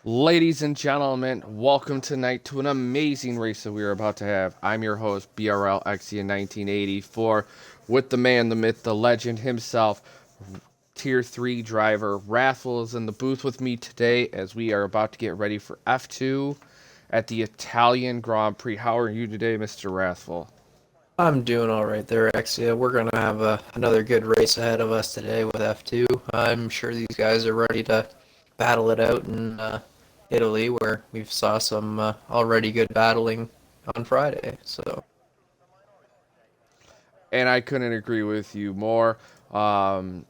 Ladies and gentlemen, welcome tonight to an amazing race that we are about to have. I'm your host, BRL in 1984, with the man, the myth, the legend himself, Tier 3 driver. Rathel is in the booth with me today as we are about to get ready for F2 at the Italian Grand Prix. How are you today, Mr. Rathel? I'm doing all right there, Exia. We're going to have another good race ahead of us today with F2. I'm sure these guys are ready to battle it out in Italy, where we've saw some already good battling on Friday. So, And I couldn't agree with you more.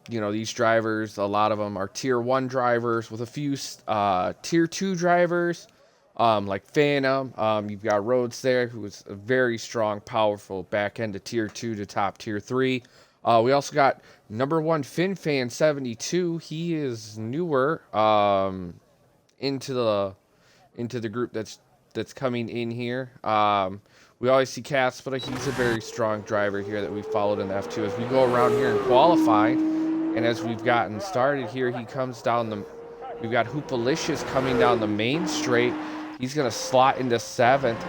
These drivers, a lot of them are tier 1 drivers with a few tier 2 drivers, like Phantom. You've got Rhodes there, who is a very strong, powerful back end to tier 2 to top tier 3. We also got number 1 FinFan 72. He is newer into the group that's coming in here. We always see Caspita. He's a very strong driver here that we followed in the F2. As we go around here and qualify, and as we've gotten started here, he comes down the. We've got Hoopalicious coming down the main straight. He's going to slot into 7th.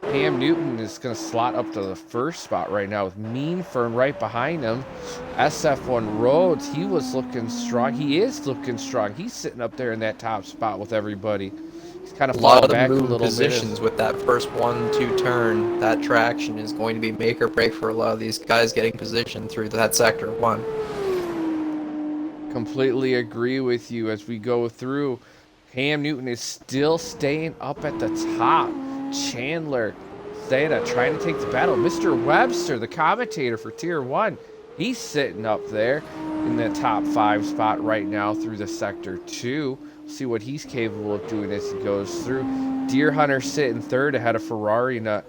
Cam Newton is going to slot up to the first spot right now with Mean Fern right behind him. SF1 Rhodes, he was looking strong. He is looking strong. He's sitting up there in that top spot with everybody. He's kind of a lot falling of the back a moving little bit. positions with that first 1-2 turn. That traction is going to be make or break for a lot of these guys getting positioned through that sector 1. Completely agree with you as we go through. Cam Newton is still staying up at the top. Chandler, Zeta trying to take the battle. Mr. Webster, the commentator for Tier 1, he's sitting up there in the top 5 spot right now through the Sector 2. See what he's capable of doing as he goes through. Deer Hunter sitting 3rd ahead of Ferrari Nut.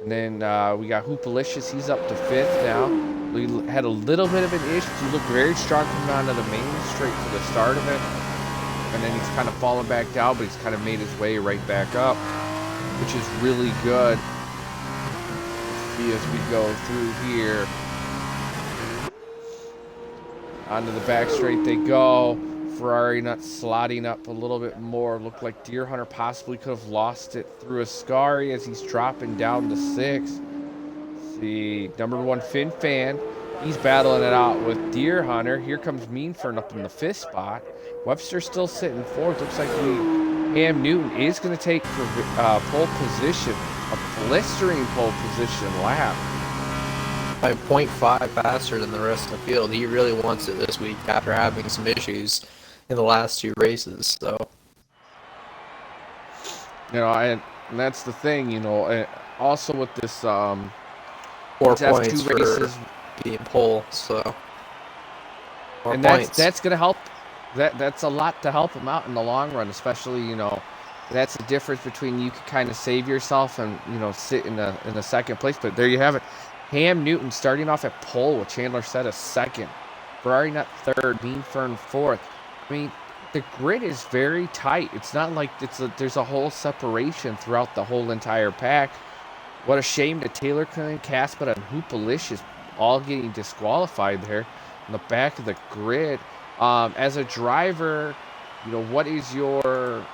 And then we got Hoopalicious. He's up to 5th now. We had a little bit of an issue. He looked very strong coming onto the main straight for the start of it. And then he's kind of fallen back down, but he's kind of made his way right back up, which is really good. Let's see as we go through here. Onto the back straight they go. Ferrari Nut slotting up a little bit more. Looked like Deer Hunter possibly could have lost it through Ascari as he's dropping down to 6th. See, number 1 Fin Fan. He's battling it out with Deer Hunter. Here comes Mean Fern up in the 5th spot. Webster still sitting 4th. Looks like Cam Newton is going to take pole position, a blistering pole position lap. By 0.5 faster than the rest of the field. He really wants it this week after having some issues in the last 2 races. So, And that's the thing, and also with this 4 points for races, being pole. So, and that's going to help. That's a lot to help him out in the long run, especially that's the difference between you can kind of save yourself and sit in the second place. But there you have it. Cam Newton starting off at pole with Chandler set a 2nd. Ferrari Nut 3rd, Mean Fern 4th. I mean, the grid is very tight. It's not like there's a whole separation throughout the whole entire pack. What a shame that Taylor Cohen, Caspita, and Hoopalicious all getting disqualified there in the back of the grid. As a driver, what is your,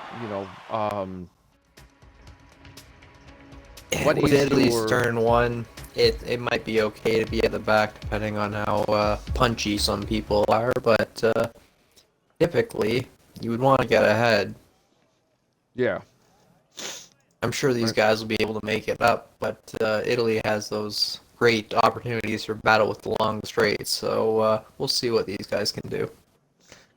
what with is Italy's your turn 1, it might be okay to be at the back depending on how punchy some people are, but typically you would want to get ahead. Yeah. I'm sure these guys will be able to make it up, but Italy has those great opportunities for battle with the long straights, so we'll see what these guys can do.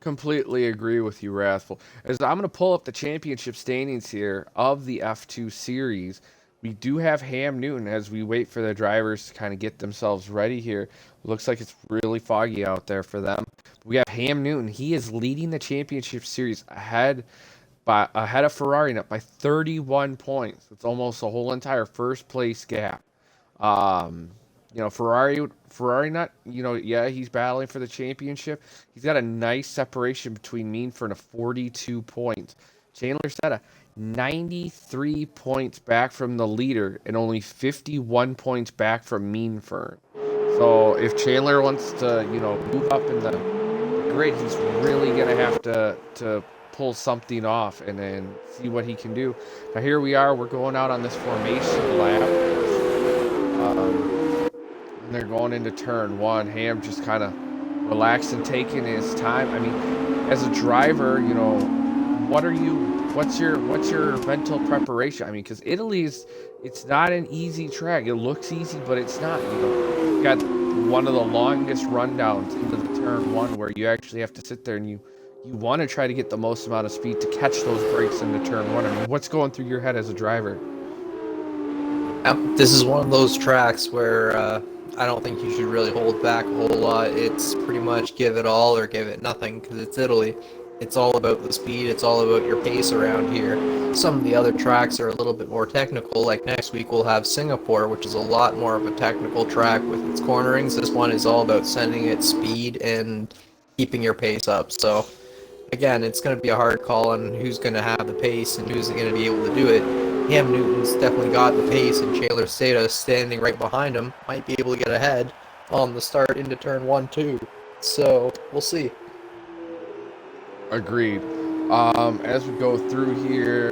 Completely agree with you, Wrathful. As I'm going to pull up the championship standings here of the F2 series, we do have Ham Newton as we wait for the drivers to kind of get themselves ready here. Looks like it's really foggy out there for them. We have Ham Newton. He is leading the championship series ahead of Ferrari Nut by 31 points. It's almost a whole entire first place gap. Ferrari Nut, he's battling for the championship. He's got a nice separation between Mean Fern of 42 points. Chandler Seta, 93 points back from the leader and only 51 points back from Mean Fern. So if Chandler wants to, move up in the grid, he's really going to have to pull something off and then see what he can do. Now here we are. We're going out on this formation lap. And they're going into turn one. Ham just kind of relaxing, taking his time. I mean, as a driver, you know, what's your mental preparation? I mean, because it's not an easy track. It looks easy, but it's not. You know, you got one of the longest rundowns into the turn one where you actually have to sit there and you want to try to get the most amount of speed to catch those brakes into turn one. I mean, what's going through your head as a driver? This is one of those tracks where I don't think you should really hold back a whole lot. It's pretty much give it all or give it nothing, because it's Italy. It's all about the speed. It's all about your pace around here. Some of the other tracks are a little bit more technical. Like next week we'll have Singapore, which is a lot more of a technical track with its cornerings. This one is all about sending it speed and keeping your pace up. So again, it's going to be a hard call on who's going to have the pace and who's going to be able to do it. Cam Newton's definitely got the pace, and Chandler Stata standing right behind him might be able to get ahead on the start into turn 1-2. So we'll see. Agreed. As we go through here,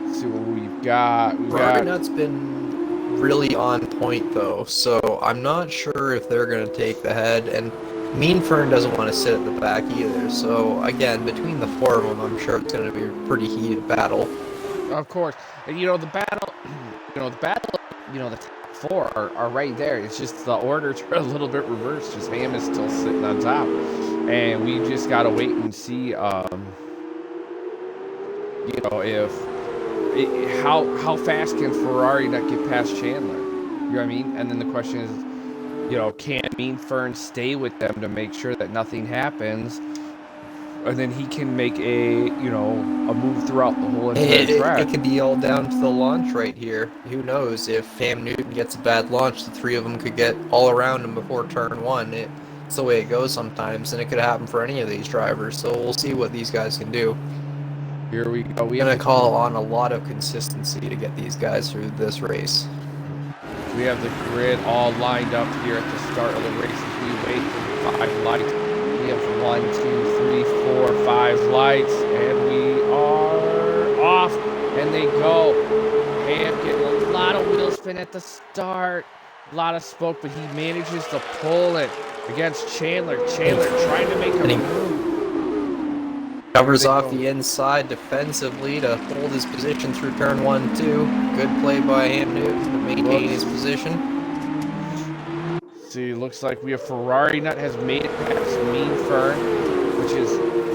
let's see what we've got. Nut's been really on point though, so I'm not sure if they're going to take the head, and Mean Fern doesn't want to sit at the back either. So again, between the four of them, I'm sure it's going to be a pretty heated battle. Of course, and the battle, the top four are right there. It's just the orders are a little bit reversed. Just Ham is still sitting on top, and we just gotta wait and see, how fast can Ferrari not get past Chandler? You know what I mean? And then the question is, can Mean Fern stay with them to make sure that nothing happens? And then he can make a move throughout the whole entire track. It could be all down to the launch right here. Who knows? If Cam Newton gets a bad launch, the three of them could get all around him before turn one. It's the way it goes sometimes, and it could happen for any of these drivers. So we'll see what these guys can do. Here we go. We're going to call on a lot of consistency to get these guys through this race. We have the grid all lined up here at the start of the race as we wait for 5 lights. We have 1, 2, 3, 4, 5 lights, and we are off, and they go. Ham getting a lot of wheel spin at the start, a lot of smoke, but he manages to pull it against Chandler. Chandler trying to make a move. Covers off the inside defensively to hold his position through turn 1-2. Good play by Ham Newton to maintain his position. See, looks like we have Ferrari Nut has made it past Mean Fern, which is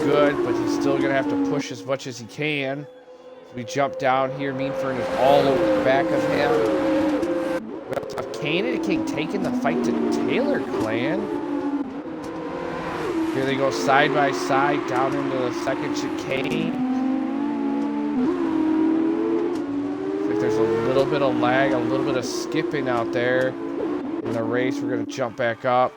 good, but he's still going to have to push as much as he can. We jump down here. Mean Fern is all over the back of him. We have Canada King taking the fight to Taylor Clan. Here they go side by side down into the second chicane. Looks like there's a little bit of lag, a little bit of skipping out there in the race. We're going to jump back up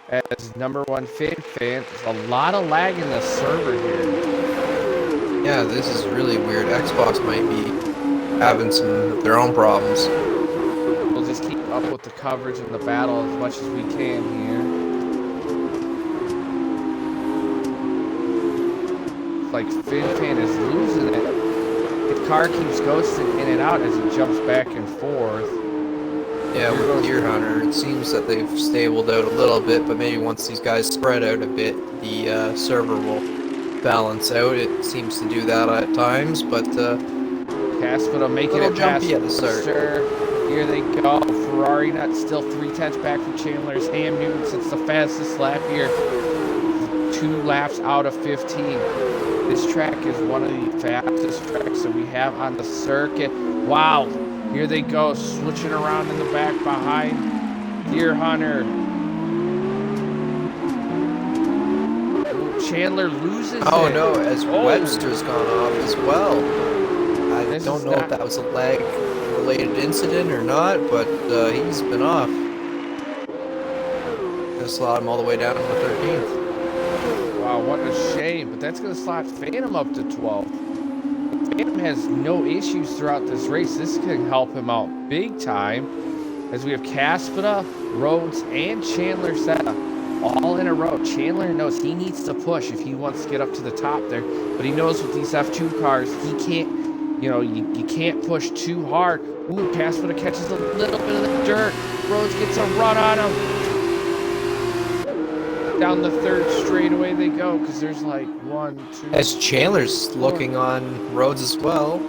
as number one Fin. There's a lot of lag in the server here. Yeah, this is really weird. Xbox might be having some of their own problems. We'll just keep up with the coverage and the battle as much as we can here. Like Fin is losing it. The car keeps ghosting in and out as it jumps back and forth. Yeah, with Deer Hunter, it seems that they've stabled out a little bit, but maybe once these guys spread out a bit, the server will balance out. It seems to do that at times, but Caspita making it past jumpy at the start. Here they go. Ferrari Nut still 3/10 back from Chandler's. Ham Newton sits the fastest lap here. 2 laps out of 15. This track is one of the fastest tracks that we have on the circuit. Wow, here they go, switching around in the back behind Deer Hunter. Chandler loses it. No, as Webster's gone off as well. I don't know if that was a lag-related incident or not, but he's been off. Gonna slot him all the way down to the 13th. Wow, what a shame. But that's going to slot Phantom up to 12th. Phantom has no issues throughout this race. This can help him out big time as we have Caspita, Rhodes, and Chandler Seta all in a row. Chandler knows he needs to push if he wants to get up to the top there, but he knows with these F2 cars, he can't, you can't push too hard. Ooh, Casper catches a little bit of the dirt. Rhodes gets a run on him. Down the third straightaway they go, because there's like 1, 2. As Chandler's looking on Rhodes as well.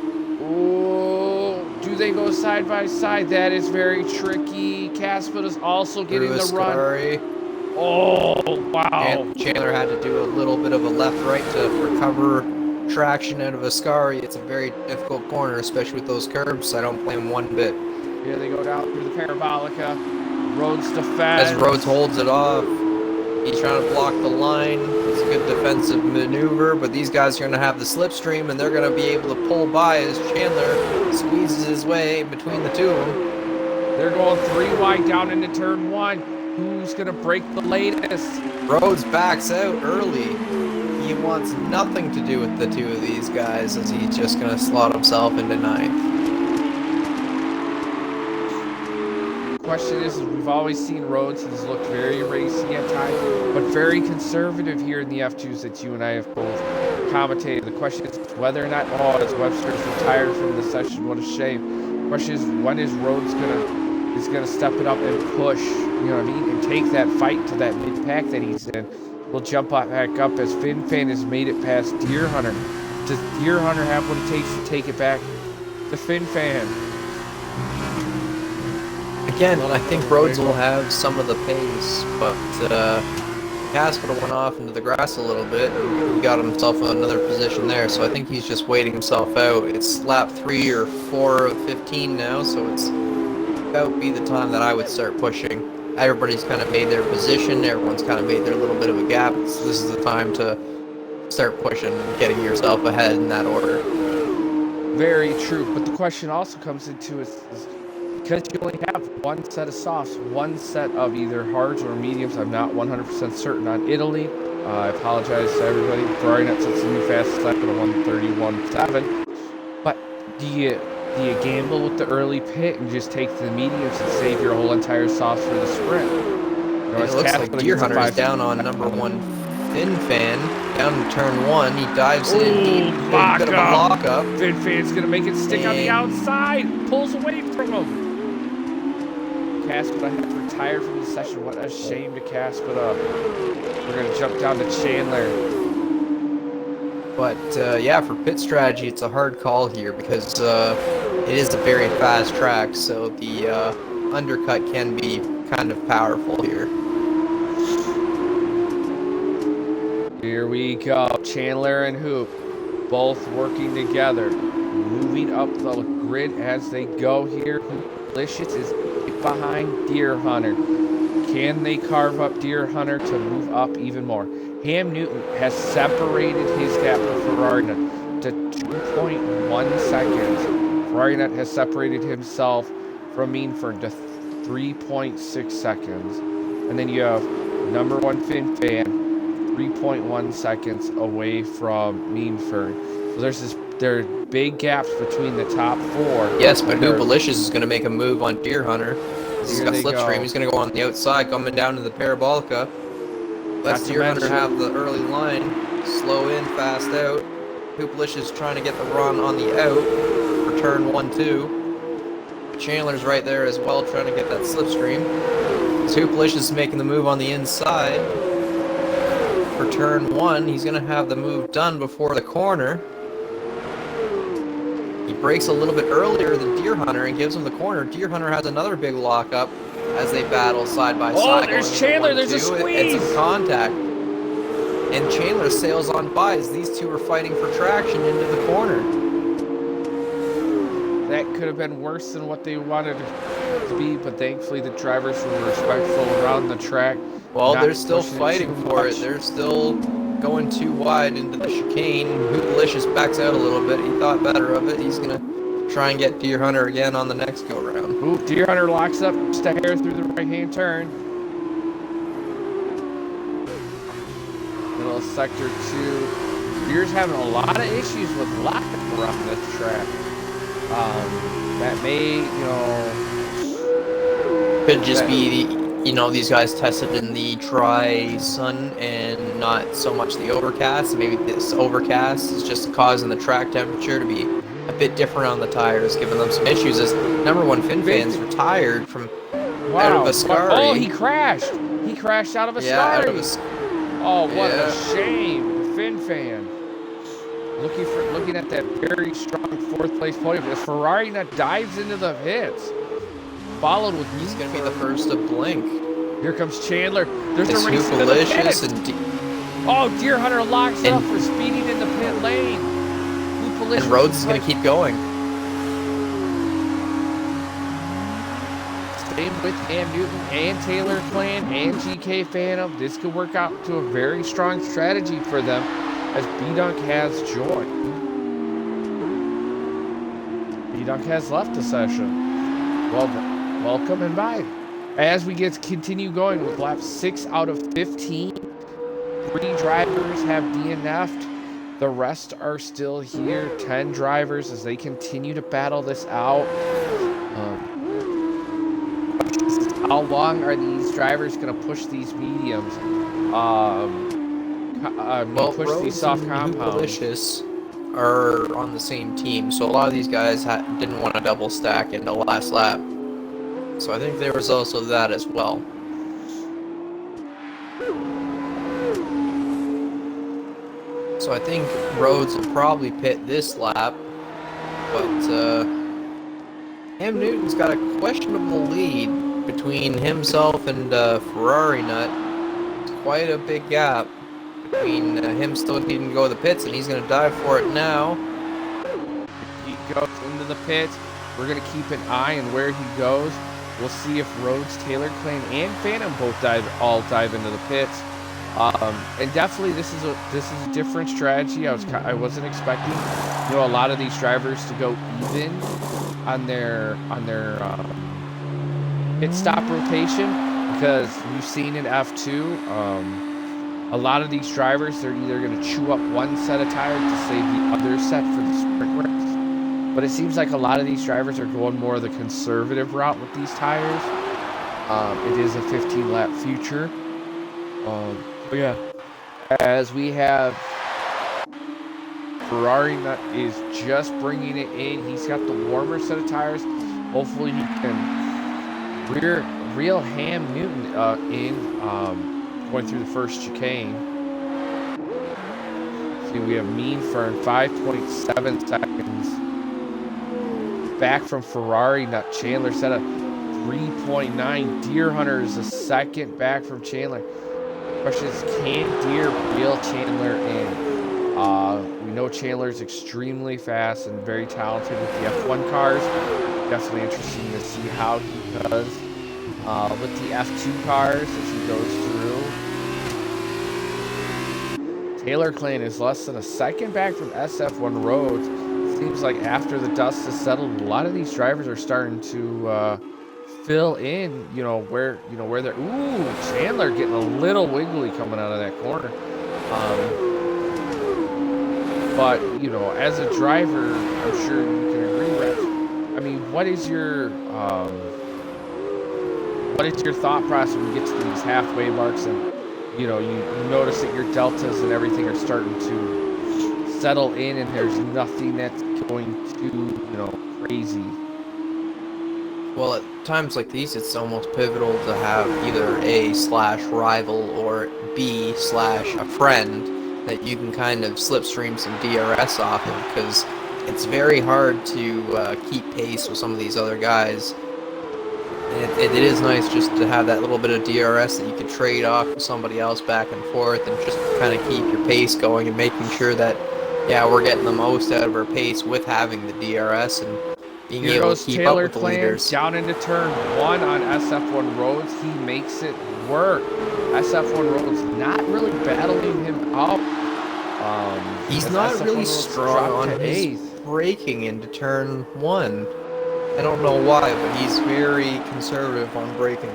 Oh, do they go side by side? That is very tricky. Casper is also getting the run. Oh, wow. And Chandler had to do a little bit of a left-right to recover traction out of Ascari. It's a very difficult corner, especially with those curbs. I don't blame him one bit. Here they go down through the Parabolica. Rhodes defends. As Rhodes holds it off, he's trying to block the line. It's a good defensive maneuver, but these guys are going to have the slipstream, and they're going to be able to pull by as Chandler squeezes his way between the two of them. They're going 3 wide down into turn 1. Who's going to break the latest? Rhodes backs out early. He wants nothing to do with the two of these guys, as he's just going to slot himself into 9th. Question is, we've always seen Rhodes. He's looked very racy at times, but very conservative here in the F2s that you and I have both commentated. The question is whether or not, as Webster's retired from the session, what a shame. The question is, when is Rhodes gonna step it up and push, you know what I mean, and take that fight to that mid-pack that he's in. We'll jump back up as FinFan has made it past Deer Hunter. Does Deer Hunter have what it takes to take it back to FinFan? Again, I think Rhodes will have some of the pace, but Casper went off into the grass a little bit, and he got himself in another position there, so I think he's just waiting himself out. It's lap 3 or 4 of 15 now, so it's about be the time that I would start pushing. Everybody's kind of made their position, everyone's kind of made their little bit of a gap, so this is the time to start pushing and getting yourself ahead in that order. Very true, but the question also comes into is because you only have one set of softs, one set of either hards or mediums. I'm not 100% certain on Italy. I apologize to everybody. Ferrari Net sets a new fastest lap at a 1:31.7. But do you gamble with the early pit and just take the mediums and save your whole entire softs for the sprint? It looks like Deer Hunter is down on number 1 FinFan, down to turn 1. He dives in deep, a bit of a lock-up. FinFan's going to make it stick on the outside, pulls away from him. Casper has retired from the session. What a shame to Casper up. We're going to jump down to Chandler. But yeah, for pit strategy, it's a hard call here because it is a very fast track, so the undercut can be kind of powerful here. Here we go. Chandler and Hoop both working together, moving up the grid as they go here. Delicious is behind Deer Hunter. Can they carve up Deer Hunter to move up even more? Ham Newton has separated his gap from Ferrari to 2.1 seconds. Ferrari Net has separated himself from Meanford to 3.6 seconds. And then you have number 1 FinFan, 3.1 seconds away from Meanford. So there are big gaps between the top 4. Yes, but Hoopalicious is going to make a move on Deer Hunter. He's got slipstream. He's going to go on the outside, coming down to the Parabolica. Lets Deer Hunter have the early line. Slow in, fast out. Hoopalicious trying to get the run on the out for turn 1-2. Chandler's right there as well, trying to get that slipstream. Hoopalicious is making the move on the inside. For turn 1, he's going to have the move done before the corner. He breaks a little bit earlier than Deer Hunter and gives him the corner. Deer Hunter has another big lockup as they battle side by side. Oh, there's Chandler. There's a squeeze. It's some contact. And Chandler sails on by as these two are fighting for traction into the corner. That could have been worse than what they wanted it to be, but thankfully the drivers were respectful around the track. Well, they're still fighting for it. They're still going too wide into the chicane. Hoopalicious backs out a little bit. He thought better of it. He's going to try and get Deer Hunter again on the next go-round. Ooh, Deer Hunter locks up just a hair through the right-hand turn. Middle of sector 2. Deer's having a lot of issues with lockup around this track. That may, could just be you know, these guys tested in the dry sun and not so much the overcast. Maybe this overcast is just causing the track temperature to be a bit different on the tires, giving them some issues. As number one Fin fans retired from out of Wow. Ascari. Oh, he crashed. He crashed out of a Yeah, out of Oh, what yeah. a shame. The Finn fan. Looking at that very strong fourth place podium. As Ferrari now dives into the pits. Followed with He's going to be the first to blink. Here comes Chandler. There's it's a race into the pits. And Deer Hunter locks up for speeding in the pit lane. And Rhodes is going to keep going. Same with Cam Newton and Taylor Clan and GK Phantom. This could work out to a very strong strategy for them as B-Dunk has joined. B-Dunk has left the session. Well, welcome and bye. As we continue going with lap 6 out of 15, 3 drivers have DNF'd. The rest are still here. 10 drivers as they continue to battle this out. How long are these drivers going to push these mediums? Push these soft compounds. Are on the same team, so a lot of these guys didn't want to double stack in the last lap. So I think there was also that as well. So I think Rhodes will probably pit this lap, but Cam Newton's got a questionable lead between himself and Ferrari Nut. It's quite a big gap between him still needing to go to the pits, and he's going to dive for it now. He goes into the pits. We're going to keep an eye on where he goes. We'll see if Rhodes, Taylor Clan, and Phantom both dive into the pits. And definitely this is a different strategy. I wasn't expecting, a lot of these drivers to go even on their pit stop rotation, because we've seen in F2 a lot of these drivers, they're either going to chew up one set of tires to save the other set for the sprint race. But it seems like a lot of these drivers are going more of the conservative route with these tires. It is a 15-lap future. But yeah, as we have Ferrari Nut is just bringing it in. He's got the warmer set of tires. Hopefully he can reel Ham Newton in. Going through the first chicane. See, we have Mean Fern 5.7 seconds. Back from Ferrari Nut. Chandler set a 3.9. Deer Hunter is a second back from Chandler. Question is, can Deer reel Chandler in? We know Chandler is extremely fast and very talented with the F1 cars. Definitely interesting to see how he does with the F2 cars as he goes through. Taylor Clan is less than a second back from SF1 Rhodes. Seems like after the dust has settled, a lot of these drivers are starting to fill in, where they're. Ooh, Chandler getting a little wiggly coming out of that corner. But as a driver, I'm sure you can agree, Rex. I mean, what is your thought process when you get to these halfway marks and you notice that your deltas and everything are starting to settle in and there's nothing that's going too crazy? Well, at times like these, it's almost pivotal to have either A/rival or B/a friend that you can kind of slipstream some DRS off of, because it's very hard to keep pace with some of these other guys. And it is nice just to have that little bit of DRS that you could trade off with somebody else back and forth and just kind of keep your pace going and making sure that, yeah, we're getting the most out of our pace with having the DRS and being able to keep Taylor up with the leaders. Down into turn 1 on SF1 Rhodes. He makes it work. SF1 Rhodes not really battling him out. He's not SF1 really Rhodes strong on his braking into turn 1. I don't know why, but he's very conservative on braking.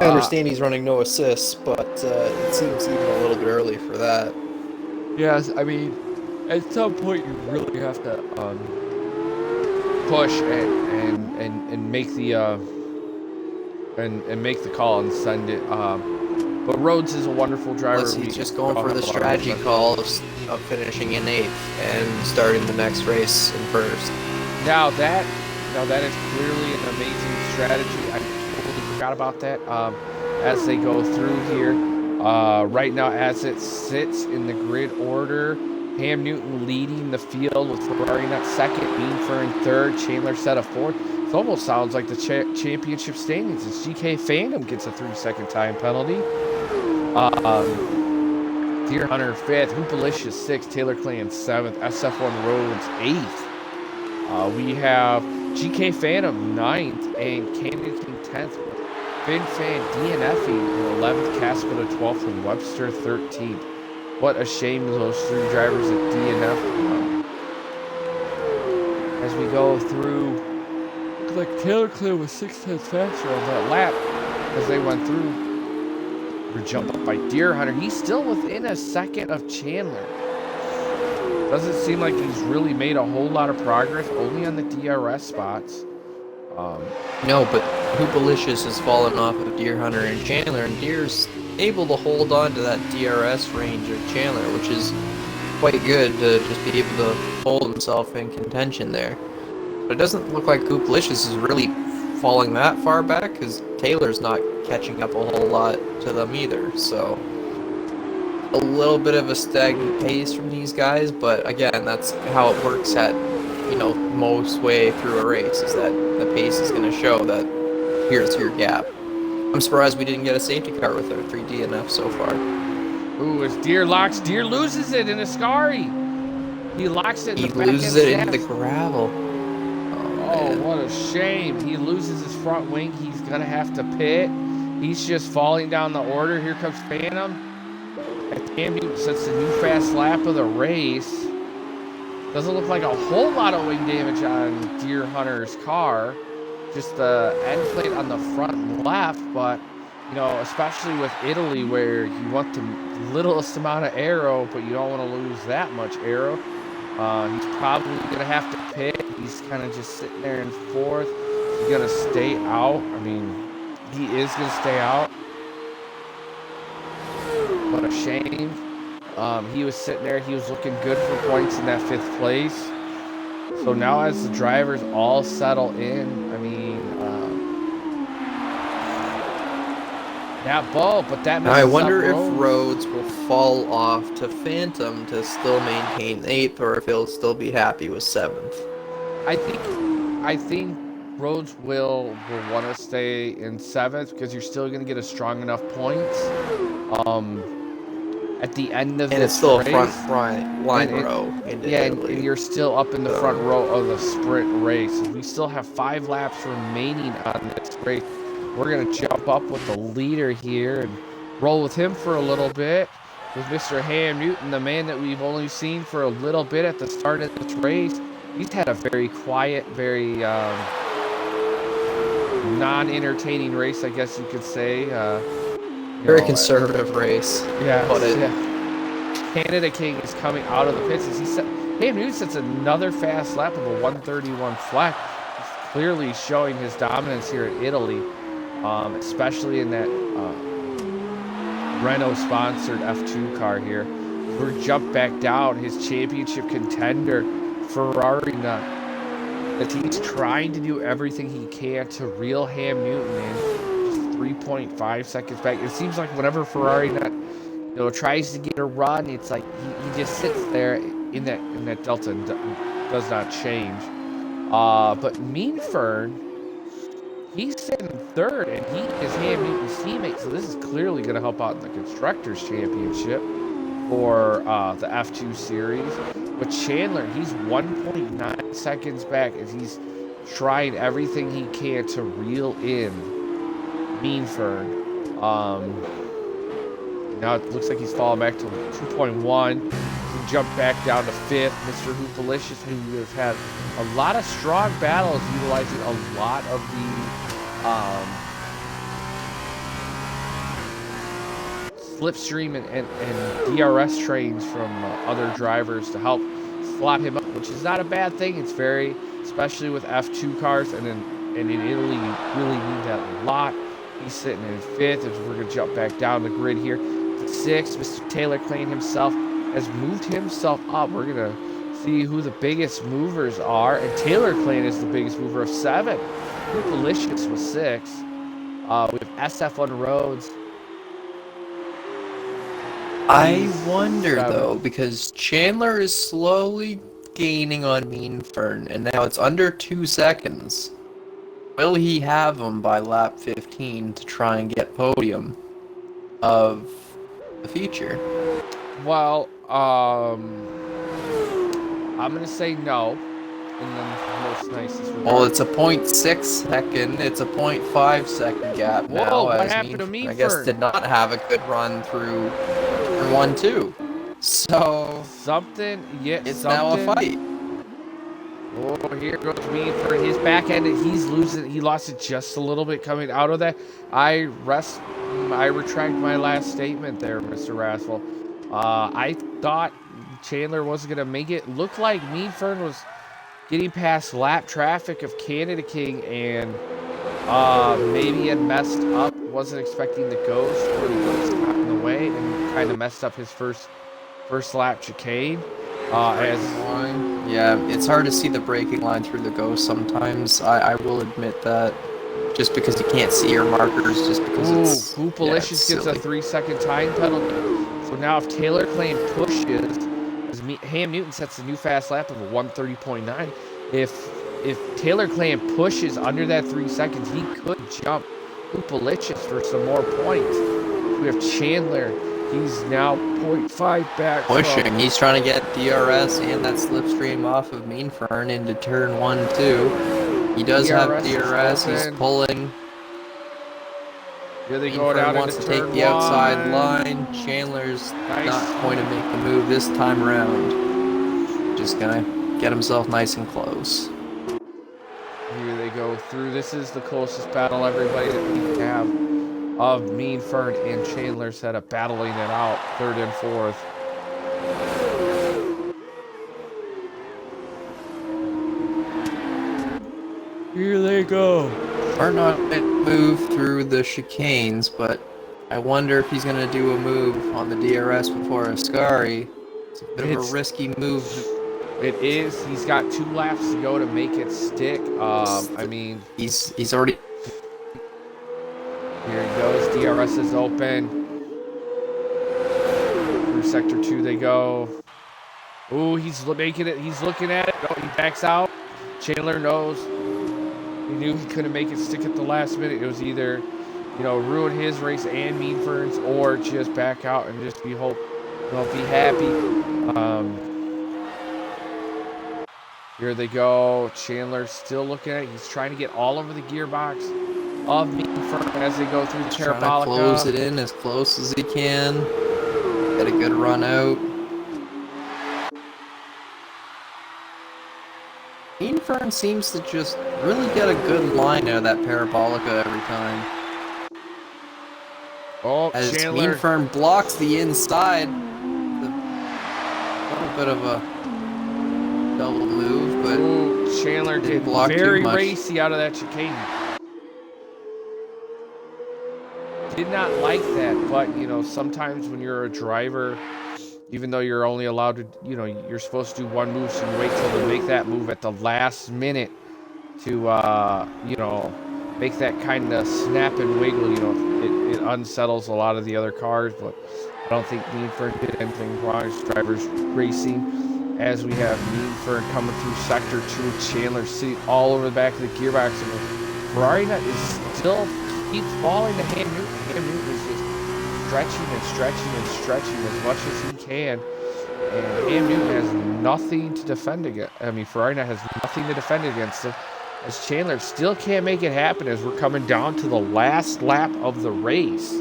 I understand he's running no assists, but it seems even a little bit early for that. Yes, I mean, at some point you really have to push and make the and make the call and send it. But Rhodes is a wonderful driver. Unless he's just going for the strategy call of finishing in 8th and starting the next race in 1st. Now that is clearly an amazing strategy. I totally forgot about that. As they go through here, right now as it sits in the grid order, Cam Newton leading the field with Ferrari Nut second, Meanfern third, Chandler set a fourth. It almost sounds like the championship standings as GK Phantom gets a 3-second time penalty. Deer Hunter 5th, Hoopalicious 6th, Taylor Clan 7th, SF1 Rhodes 8th. We have GK Phantom 9th and Canyon King 10th. Finn Fan DNFing in 11th, Caspita 12th, and Webster 13th. What a shame those 3 drivers at DNF. As we go through, looks like Taylor Clan was 6 tenths faster on that lap as they went through. We're jumped up by Deer Hunter. He's still within a second of Chandler. Doesn't seem like he's really made a whole lot of progress, only on the DRS spots. No, but Hoopalicious has fallen off of Deer Hunter and Chandler, and Deer's able to hold on to that DRS range of Chandler, which is quite good to just be able to hold himself in contention there. But it doesn't look like Hoopalicious is really falling that far back, because Taylor's not catching up a whole lot to them either, so a little bit of a stagnant pace from these guys, but again, that's how it works at, most way through a race, is that the pace is going to show that here's your gap. I'm surprised we didn't get a safety car with our 3 DNF so far. Ooh, as Deer locks, Deer loses it in Ascari. He locks it in the back. He loses it into the gravel. Oh, what a shame. He loses his front wing. He's going to have to pit. He's just falling down the order. Here comes Phantom. And Cam Newton sets the new fast lap of the race. Doesn't look like a whole lot of wing damage on Deer Hunter's car. Just the end plate on the front left. But, especially with Italy where you want the littlest amount of aero, but you don't want to lose that much aero. He's probably going to have to pit. He's kind of just sitting there in 4th. He's going to stay out. I mean, he is going to stay out. What a shame. He was sitting there. He was looking good for points in that 5th place. So now as the drivers all settle in, I mean, that ball, but that messes I wonder if Rhodes. Rhodes will fall off to Phantom to still maintain 8th, or if he'll still be happy with 7th. I think Rhodes will want to stay in 7th because you're still going to get a strong enough points. At the end of and this it's still race, a front line row. And you're still up in the front row of the sprint race. We still have 5 laps remaining on this race. We're going to jump up with the leader here and roll with him for a little bit. With Mr. Cam Newton, the man that we've only seen for a little bit at the start of this race. He's had a very quiet, very non-entertaining race, I guess you could say. Very conservative race. Yeah. Canada King is coming out of the pits. Cam Newton sets another fast lap of a 131 flat. He's clearly showing his dominance here at Italy, especially in that Renault-sponsored F2 car here. We're jumped back down. His championship contender, Ferrari Nut, that he's trying to do everything he can to reel Cam Newton in. 3.5 seconds back. It seems like whenever Ferrari Nut, tries to get a run, it's like he just sits there in that delta and does not change. But Meanfern, he's sitting 3rd, and he is Cam Newton's teammate, so this is clearly going to help out in the Constructors' Championship for the F2 Series. But Chandler, he's 1.9 seconds back as he's trying everything he can to reel in Meanfern. Now it looks like he's falling back to 2.1. He jumped back down to 5th. Mr. Hoopalicious, who has had a lot of strong battles utilizing a lot of the slipstream and DRS trains from other drivers to help slot him up, which is not a bad thing. It's very, especially with F2 cars, and in Italy, you really need that a lot. He's sitting in 5th as we're going to jump back down the grid here. 6th, Mr. Taylor Clayton himself has moved himself up. We're going to see who the biggest movers are. And Taylor Clayton is the biggest mover of 7. Delicious was 6. We have SF on roads. I wonder, though, because Chandler is slowly gaining on Mean Fern, and now it's under 2 seconds. Will he have him by lap 15 to try and get podium of the feature? Well, I'm going to say no. And then most nicest regard. Well, it's a 0.6 second. It's a 0.5 second gap now. Whoa, what as happened to Mean I guess Fern? did not have a good run through 1-2. So it's now a fight. Oh, here goes Mean Fern. His back end, he's losing. He lost it just a little bit coming out of that. I retract my last statement there, Mr. Rassel. I thought Chandler wasn't going to make it. Looked like Mean Fern was getting past lap traffic of Canada King and maybe had messed up. Wasn't expecting the ghost, or the ghost got in the way and kind of messed up his first lap chicane. Yeah, it's hard to see the braking line through the ghost sometimes. I will admit that. Just because you can't see your markers, just because it's... Hoopalicious gets a 3-second time penalty. So now if Taylor Clayton pushes, as Ham Newton sets a new fast lap of a 1:30.9. If Taylor Clayton pushes under that 3 seconds, he could jump Hoopalicious for some more points. We have Chandler. He's now 0.5 back. Pushing. He's trying to get DRS and that slipstream off of Mean Fern into turn 1-2. He does have DRS. He's pulling. Here they go down wants to take the outside line. Chandler's not going to make the move this time around. Just gonna get himself nice and close. Here they go through. This is the closest battle, everybody, that we have of Mean Fern and Chandler set up battling it out, 3rd and 4th. Here they go. Or not move through the chicanes, but I wonder if he's going to do a move on the DRS before Ascari. It's a bit of a risky move. It is. He's got 2 laps to go to make it stick. I mean... He's already... Here he goes. DRS is open. Through Sector 2 they go. Ooh, he's making it. He's looking at it. Oh, he backs out. Chandler knows. He knew he couldn't make it stick at the last minute. It was either, ruin his race and Mean Fern's, or just back out and just be happy. Here they go. Chandler still looking at it. He's trying to get all over the gearbox of Mean Fern as they go through the Parabolica. Close it in as close as he can. Get a good run out. Mean Fern seems to just really get a good line out of that Parabolica every time. Oh, as Chandler. Mean Fern blocks the inside. A little bit of a double move, but Chandler did very racy out of that chicane. Did not like that, but sometimes when you're a driver, even though you're only allowed to, you're supposed to do one move, so you wait till they make that move at the last minute to, make that kind of snap and wiggle. It unsettles a lot of the other cars, but I don't think Mean Fern did anything wrong as drivers racing. As we have Mean Fern coming through Sector 2, Chandler sitting all over the back of the gearbox, and Ferrari Nut is still keeps falling to Ham Newton. Ham Newton is just stretching and stretching and stretching as much as he can. And Ham Newton has nothing to defend against. Ferrari Nut has nothing to defend against him. As Chandler still can't make it happen as we're coming down to the last lap of the race.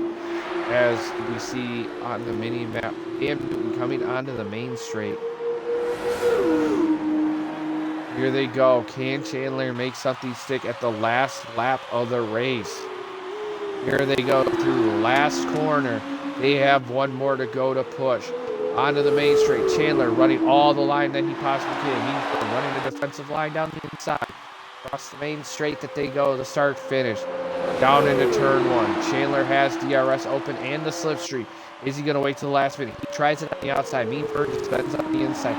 As we see on the mini map, Ham Newton coming onto the main straight. Here they go. Can Chandler make something stick at the last lap of the race? Here they go through the last corner. They have one more to go to push. Onto the main straight. Chandler running all the line that he possibly can. He's running the defensive line down the inside. Across the main straight that they go, the start finish. down into turn 1. Chandler has DRS open and the slipstream. Is he going to wait till the last minute? He tries it on the outside. Meanford just bends on the inside.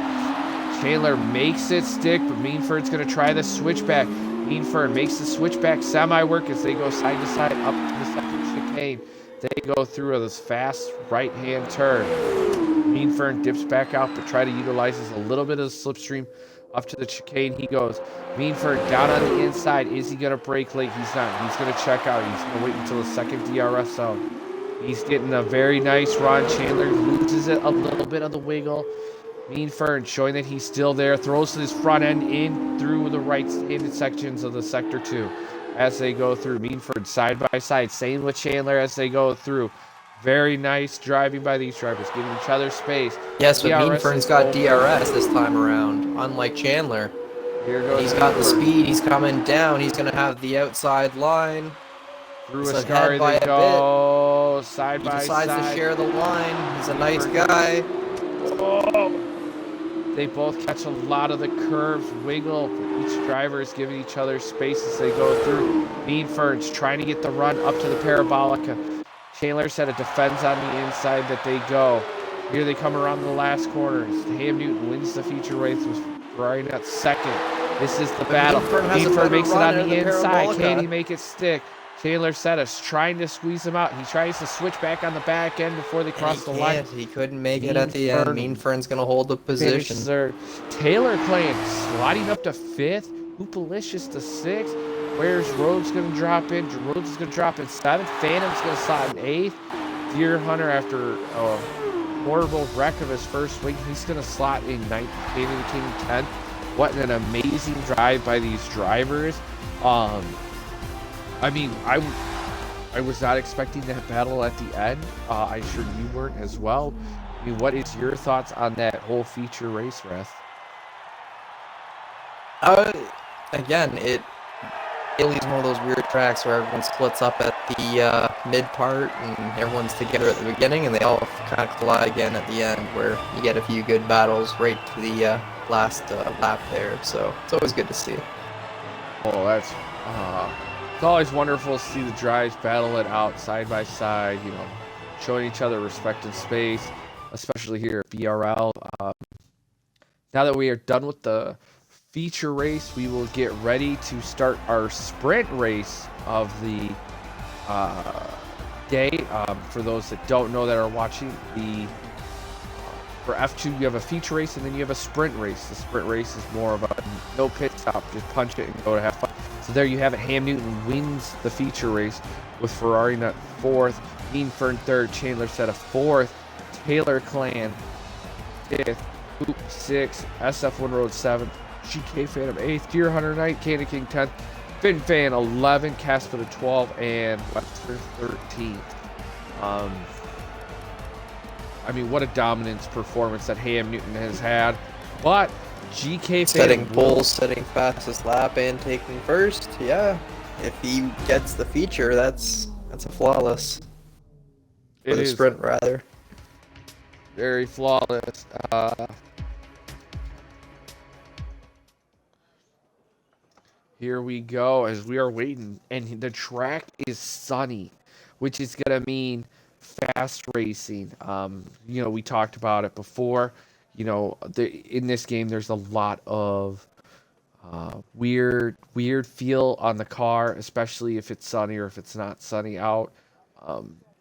Chandler makes it stick, but Meanford's going to try the switchback. Meanford makes the switchback semi-work as they go side to side up to the second chicane. They go through this fast right-hand turn. Meanford dips back out, but utilizes a little bit of the slipstream up to the chicane. He goes. Meanford down on the inside. Is he going to brake late? He's not. He's going to check out. He's going to wait until the second DRS zone. He's getting a very nice run. Chandler loses it a little bit of the wiggle. Meanford showing that he's still there. Throws his front end in through the right-handed sections of the Sector 2 as they go through. Meanford side by side. Same with Chandler as they go through. Very nice driving by these drivers, giving each other space. Yes, but Meanford's got DRS this time around, unlike Chandler. Here goes he's got the speed. He's coming down. He's going to have the outside line. Through a scar they go. Side by side. He decides to share the line. He's a nice guy. Oh. They both catch a lot of the curves, wiggle. Each driver is giving each other space as they go through. Meanford's trying to get the run up to the Parabolica. Chandler said it defends on the inside that they go. Here they come around the last corners. Ham Newton wins the feature race with Ferrari at second. This is the battle. Meanford makes it on the inside. Can he make it stick? Chandler said it's trying to squeeze him out. He tries to switch back on the back end before they cross the line. He couldn't make it at the end. Meanford's going to hold the position. Taylor Clan sliding up to 5th. Hoopalicious to 6th. Where's Rhodes going to drop in? Rhodes is going to drop in 7th. Phantom's going to slide in 8th. Deer Hunter, after a horrible wreck of his first swing, he's going to slot in 9th. Canyon King 10th. What an amazing drive by these drivers. I mean, I was not expecting that battle at the end. I'm sure you weren't as well. I mean, what is your thoughts on that whole feature race, Reth? Again, Italy's one of those weird tracks where everyone splits up at the mid part and everyone's together at the beginning, and they all kind of collide again at the end, where you get a few good battles right to the last lap there. So it's always good to see. Oh, that's it's always wonderful to see the drives battle it out side by side, you know, showing each other respect and space, especially here at BRL. Now that we are done with the feature race, we will get ready to start our sprint race of the day. For those that don't know that are watching, for F2 you have a feature race and then you have a sprint race. The sprint race is more of a no pit stop, just punch it and go to have fun. So there you have it. Ham Newton wins the feature race with Ferrari Nut 4th, Meanford 3rd, Chandler set a 4th, Taylor Clan 5th, Hoop 6th, SF1 Road 7th, GK Phantom 8th, Deer Hunter 9th, Candy King 10th, Fin Fan 11th, Casper 12th, and Webster 13th. I mean, what a dominance performance that Ham Newton has had. But GK setting poles, setting fastest lap, and taking first. Yeah, if he gets the feature, that's a flawless. For the sprint, rather. Very flawless. Here we go as we are waiting, and the track is sunny, which is gonna mean fast racing. You know, we talked about it before. You know, in this game, there's a lot of weird feel on the car, especially if it's sunny or if it's not sunny out.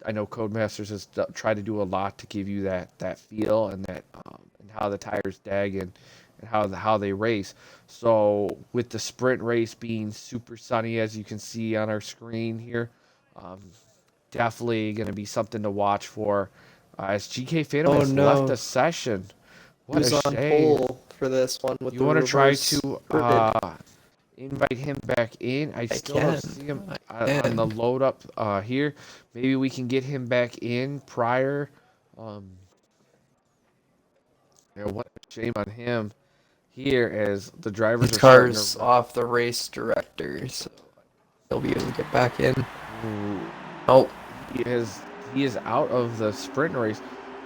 I know Codemasters has tried to do a lot to give you that feel and that and how the tires dag and how they race. So with the sprint race being super sunny, as you can see on our screen here, definitely going to be something to watch for. As GK Phantom has left the session. What a shame. On pole for this one with you want to try to invite him back in? I still don't see him on the load up here. Maybe we can get him back in prior. Yeah, what a shame on him here as the drivers the are car's off the race director, so he'll be able to get back in. Ooh. Oh, he is out of the sprint race.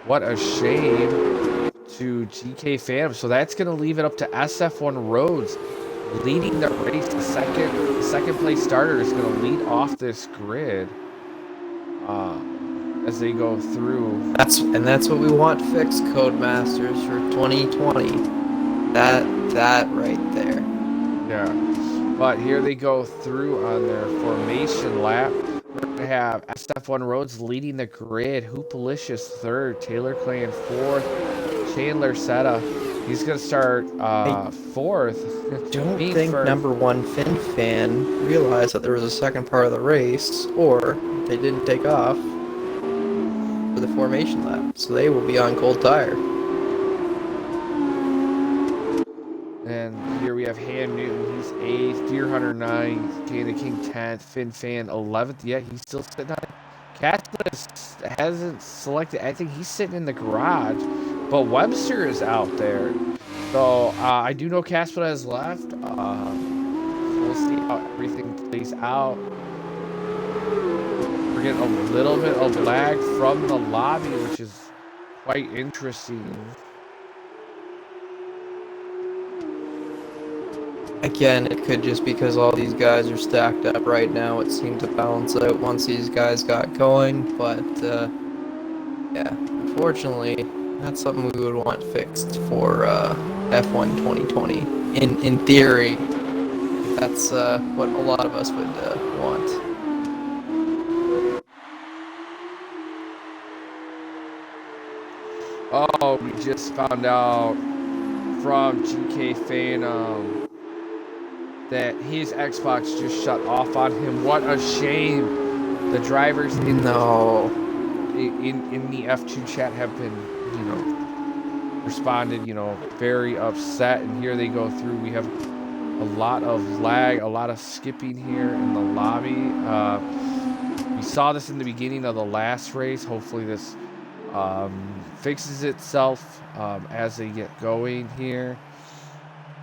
What a shame to GK Phantom. So that's going to leave it up to SF1 Rhodes leading the race to second. second place starter is going to lead off this grid as they go through. That's what we want fixed, Codemasters, for 2020. That right there. Yeah. But here they go through on their formation lap. We're going to have SF1 Roads leading the grid. Hoopalicious third. Taylor Clan fourth. Chandler Seta, he's going to start fourth. Don't think number one Finn fan realized that there was a second part of the race, or they didn't take off for the formation lap. So they will be on cold tire. And here we have Ham Newton, he's 8th, Deer Hunter 9th, Canada King 10th, Finn Fan 11th, yet he's still sitting on it. Caspus hasn't selected, I think he's sitting in the garage, but Webster is out there. So I do know Caspus has left. We'll see how everything plays out. We're getting a little bit of lag from the lobby, which is quite interesting. Again, it could just because all these guys are stacked up right now. It seemed to balance out once these guys got going, but yeah, unfortunately, that's something we would want fixed for F1 2020. In theory, that's what a lot of us would want. Oh, we just found out from GK Phantom that his Xbox just shut off on him. What a shame. The drivers in the F2 chat have been, responded, very upset. And here they go through. We have a lot of lag, a lot of skipping here in the lobby. We saw this in the beginning of the last race. Hopefully this fixes itself as they get going here.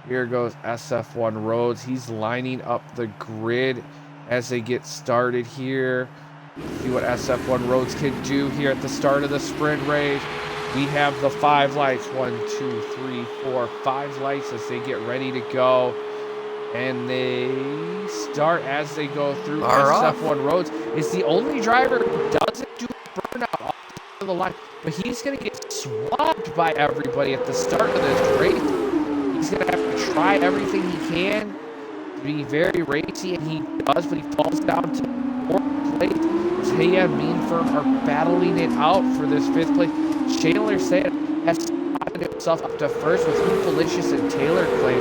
Here goes SF1 Roads. He's lining up the grid as they get started here. See what SF1 Roads can do here at the start of the sprint race. We have the 5 lights. 1, 2, 3, 4, 5 lights as they get ready to go. And they start as they go through. SF1 Roads is the only driver who doesn't do a burnout off the line. But he's going to get swamped by everybody at the start of this race. He's going to have to try everything he can to be very racy, and he does, but he falls down to 4th place. Taya and Meanford are battling it out for this 5th place. Chandler said has spotted himself up to 1st with Hoopalicious and Taylor Clay.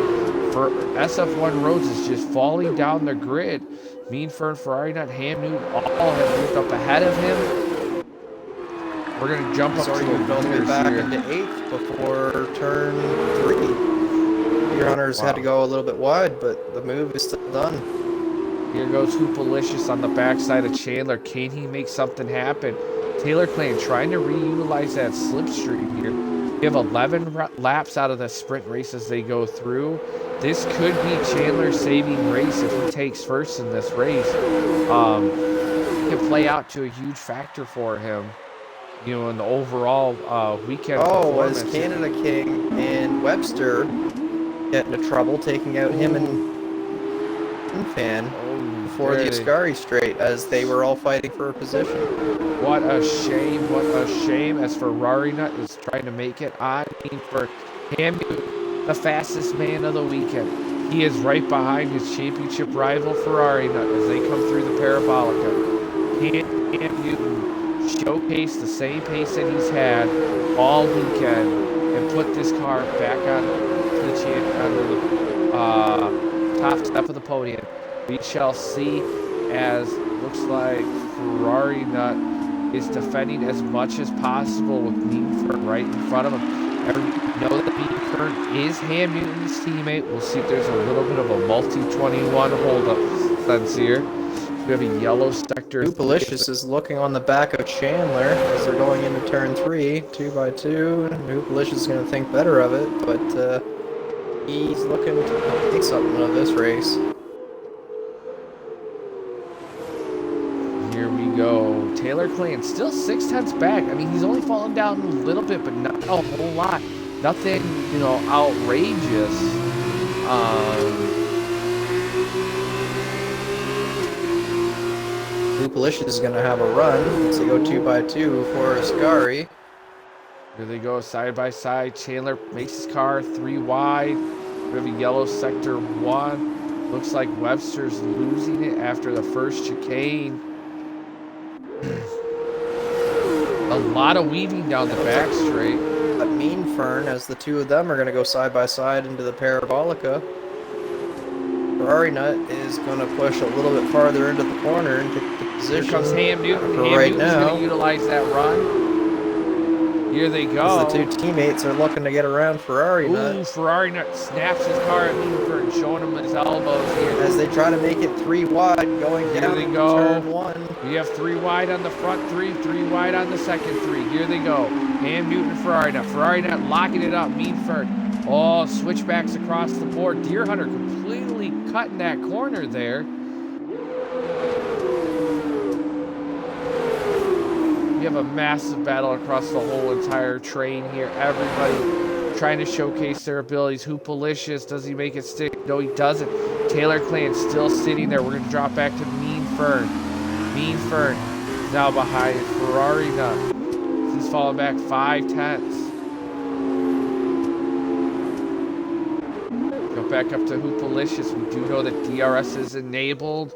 For SF1 Roads is just falling down the grid. Meanford, Ferrari Nut, Ham Newton all have moved up ahead of him. We're going to jump up to the leaders back here. into 8th before turn 3. Your Hunters had to go a little bit wide, but the move is still done. Here goes Hoopalicious on the backside of Chandler. Can he make something happen? Taylor Clan trying to reutilize that slipstream here. We have 11 laps out of the sprint race as they go through. This could be Chandler's saving race if he takes first in this race. It can play out to a huge factor for him, in the overall weekend performance. Was Canada King and Webster get into trouble taking out him and Fan before the Ascari straight as they were all fighting for a position. What a shame, as Ferrari Nut is trying to make it on for Ham Newton, the fastest man of the weekend. He is right behind his championship rival Ferrari Nut as they come through the Parabolica. Ham Newton showcased the same pace that he's had all weekend and put this car back on the top step of the podium. We shall see, as looks like Ferrari Nut is defending as much as possible with Meanford right in front of him. Everybody know that Meanford is Ham Newton's teammate. We'll see if there's a little bit of a multi-21 holdup sense here. We have a yellow sector. Hoopalicious is looking on the back of Chandler as they're going into turn 3, 2 by 2. Hoopalicious is going to think better of it, but he's looking to make something of this race. Here we go. Taylor Clan still 0.6 back. I mean, he's only fallen down a little bit, but not a whole lot. Nothing, outrageous. Hoopalicious is going to have a run. So they go 2x2 for Ascari. Here they go side by side. Chandler makes his car 3 wide. We have a yellow sector 1. Looks like Webster's losing it after the first chicane. A lot of weaving down the back straight. A mean Fern, as the two of them are going to go side by side into the Parabolica. Ferrari Nut is going to push a little bit farther into the corner and get the position. Here comes Ham Newton. For Ham right Newton's now. going to utilize that run. Here they go. As the two teammates are looking to get around Ferrari Nut. Ooh, Ferrari Nut snaps his car at Meanford, showing him his elbows here. As they try to make it 3 wide, going Here down they to go. turn 1. We have 3 wide on the front 3, 3 wide on the second 3. Here they go. Ham Newton, Ferrari Nut. Ferrari Nut locking it up. Meanford. Oh, switchbacks across the board. Deer Hunter completely cutting that corner there. We have a massive battle across the whole entire train here. Everybody trying to showcase their abilities. Hoopalicious, does he make it stick? No, he doesn't. Taylor Clan still sitting there. We're going to drop back to Mean Fern. Mean Fern is now behind Ferrari Nut. He's falling back 5/10. Go back up to Hoopalicious. We do know that DRS is enabled.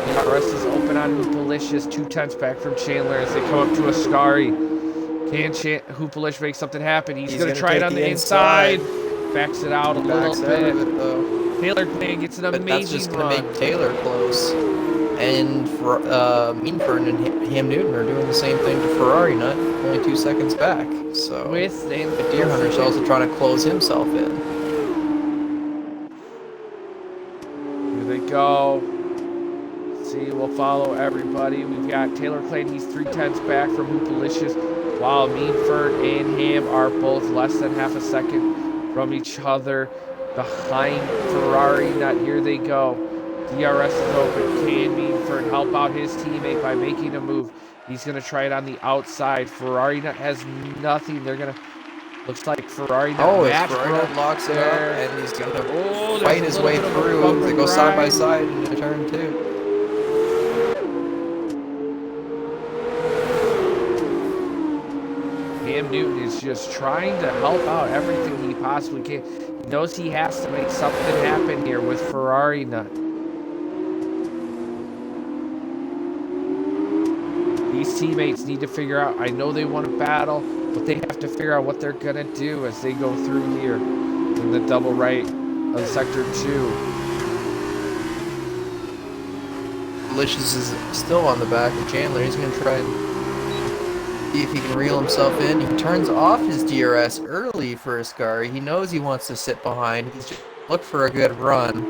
DRS is open on Hoopalicious. 2/10 back from Chandler as they come up to Ascari. Can Hoopalicious make something happen? He's going to try it on the inside. Backs it out a little bit. Taylor Clan gets an amazing That's just going run. to make Taylor close. And for, Mean Fern and Ham Newton are doing the same thing to Ferrari Nut, only 2 seconds back. So With the Deer Hunter's also trying to close himself in. Here they go. See, we'll follow everybody. We've got Taylor Clan. He's 3/10 back from Hoopalicious, while Mean Fern and Ham are both less than half a second from each other behind Ferrari Nut. Here they go. DRS is open. Can Mean Fern help out his teammate by making a move? He's going to try it on the outside. Ferrari Nut has nothing. They're going to... Looks like Ferrari Nut Ferrari Nut locks it up, and he's going to fight his way through. They go side by side into turn 2. Ham Newton is just trying to help out everything he possibly can. He knows he has to make something happen here with Ferrari Nut. These teammates need to figure out, I know they want to battle, but they have to figure out what they're going to do as they go through here in the double right of sector 2. Malicious is still on the back of Chandler. He's going to try and see if he can reel himself in. He turns off his DRS early for Ascari. He knows he wants to sit behind. He's just look for a good run.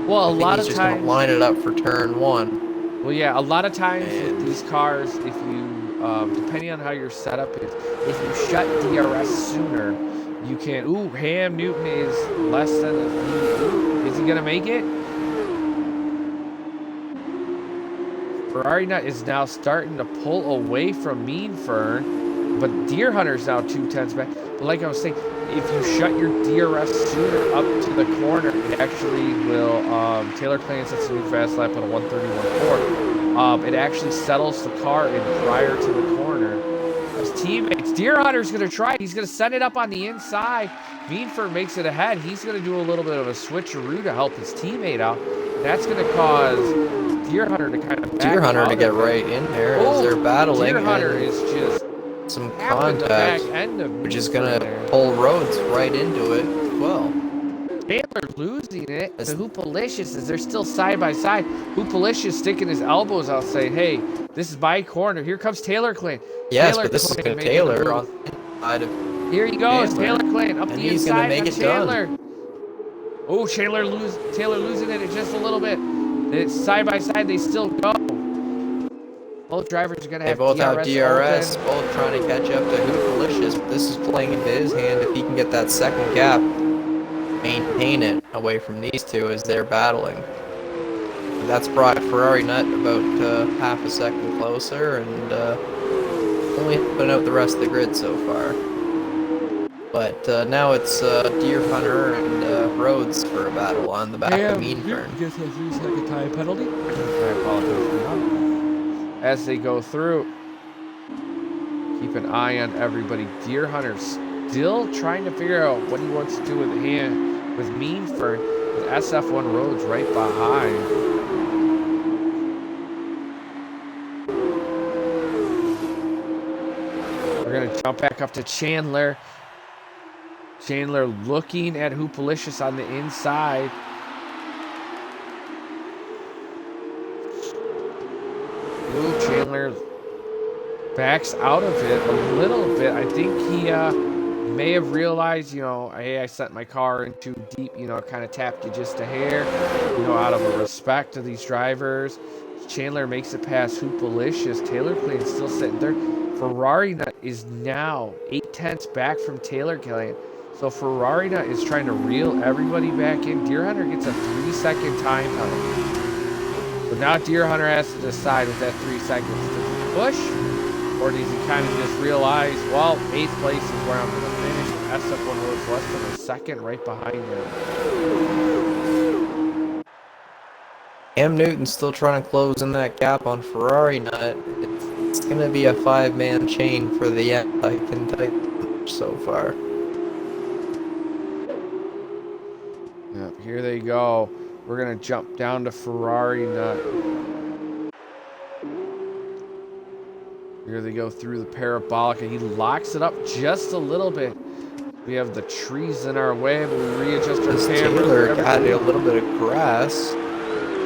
Well, a lot of he's just times, going to line it up for turn 1. well, yeah, a lot of times with these cars, if you, depending on how your setup is, if you shut DRS sooner, you can, ooh, Ham Newton is less than, is he going to make it? Ferrari Nut is now starting to pull away from Mean Fern, but Deer Hunter's now 2/10 back. But like I was saying, if you shut your DRS sooner up to the corner, it actually will, Taylor Clan sets a new fast lap on a 131.4. It actually settles the car in prior to the corner. His teammates, Deer Hunter's going to try. He's going to set it up on the inside. Mean Fern makes it ahead. He's going to do a little bit of a switcheroo to help his teammate out. That's going to cause Deer Hunter to kind of Deer Hunter to get right in there as they're battling. Deer Hunter is just some contact, which is going to pull Rhodes right into it as well. Chandler's losing it. The Hoopalicious is they're still side by side. Hoopalicious sticking his elbows out saying, hey, this is my corner. Here comes Taylor Clan. Yes, Taylor but this is Clan Taylor on the inside of Here he goes, Chandler. Taylor Clan up And the he's gonna inside make of it Chandler. Oh, Taylor losing it just a little bit. It's side by side, they still go. Both drivers are gonna have both have DRS, open. both trying to catch up to Hoopalicious, but this is playing into his hand if he can get that second gap, maintain it away from these two as they're battling. And that's brought Ferrari Nut about half a second closer, and only putting out the rest of the grid so far. But now it's Deer Hunter and Rhodes for a battle on the back of Mean Fern. Gets a 3-second time penalty. I apologize for that. As they go through, keep an eye on everybody. Deer Hunter still trying to figure out what he wants to do with Mean Fern, with SF1 Rhodes right behind. We're gonna jump back up to Chandler. Chandler looking at Hoopalicious on the inside. Ooh, Chandler backs out of it a little bit. I think he may have realized, hey, I sent my car in too deep, kind of tapped you just a hair, out of a respect to these drivers. Chandler makes it past Hoopalicious. Taylor Clayton's still sitting there. Ferrari Nut is now 8/10 back from Taylor Clayton. So Ferrari Nut is trying to reel everybody back in. Deer Hunter gets a 3-second time penalty. So now Deer Hunter has to decide with that 3 seconds. Does he push? Or does he kind of just realize, well, 8th place is where I'm going to finish. SF1 Rhodes less than a second right behind him. Cam Newton's still trying to close in that gap on Ferrari Nut. It's going to be a 5-man chain for the end, I can tell you so far. Yep, here they go. We're going to jump down to Ferrari Nut. Here they go through the parabolic, and he locks it up just a little bit. We have the trees in our way, but we readjust our cameras. Taylor got a little bit of grass.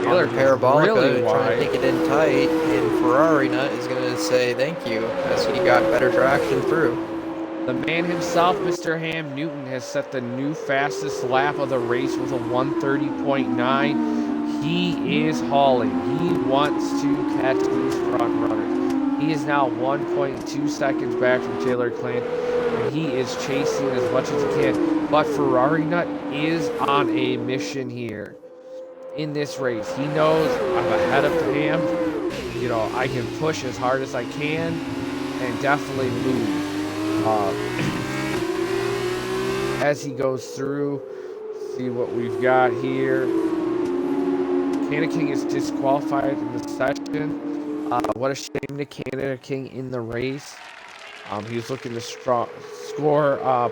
Taylor parabolic really trying to take it in tight, and Ferrari Nut is going to say thank you as he got better traction through. The man himself, Mr. Ham Newton, has set the new fastest lap of the race with a 1:30.9. He is hauling. He wants to catch these front runners. He is now 1.2 seconds back from Taylor Clayton, and he is chasing as much as he can. But Ferrari Nut is on a mission here in this race. He knows I'm ahead of him. I can push as hard as I can and definitely move. As he goes through, see what we've got here. Canada King is disqualified in the session. What a shame to Canada King in the race. He was looking to score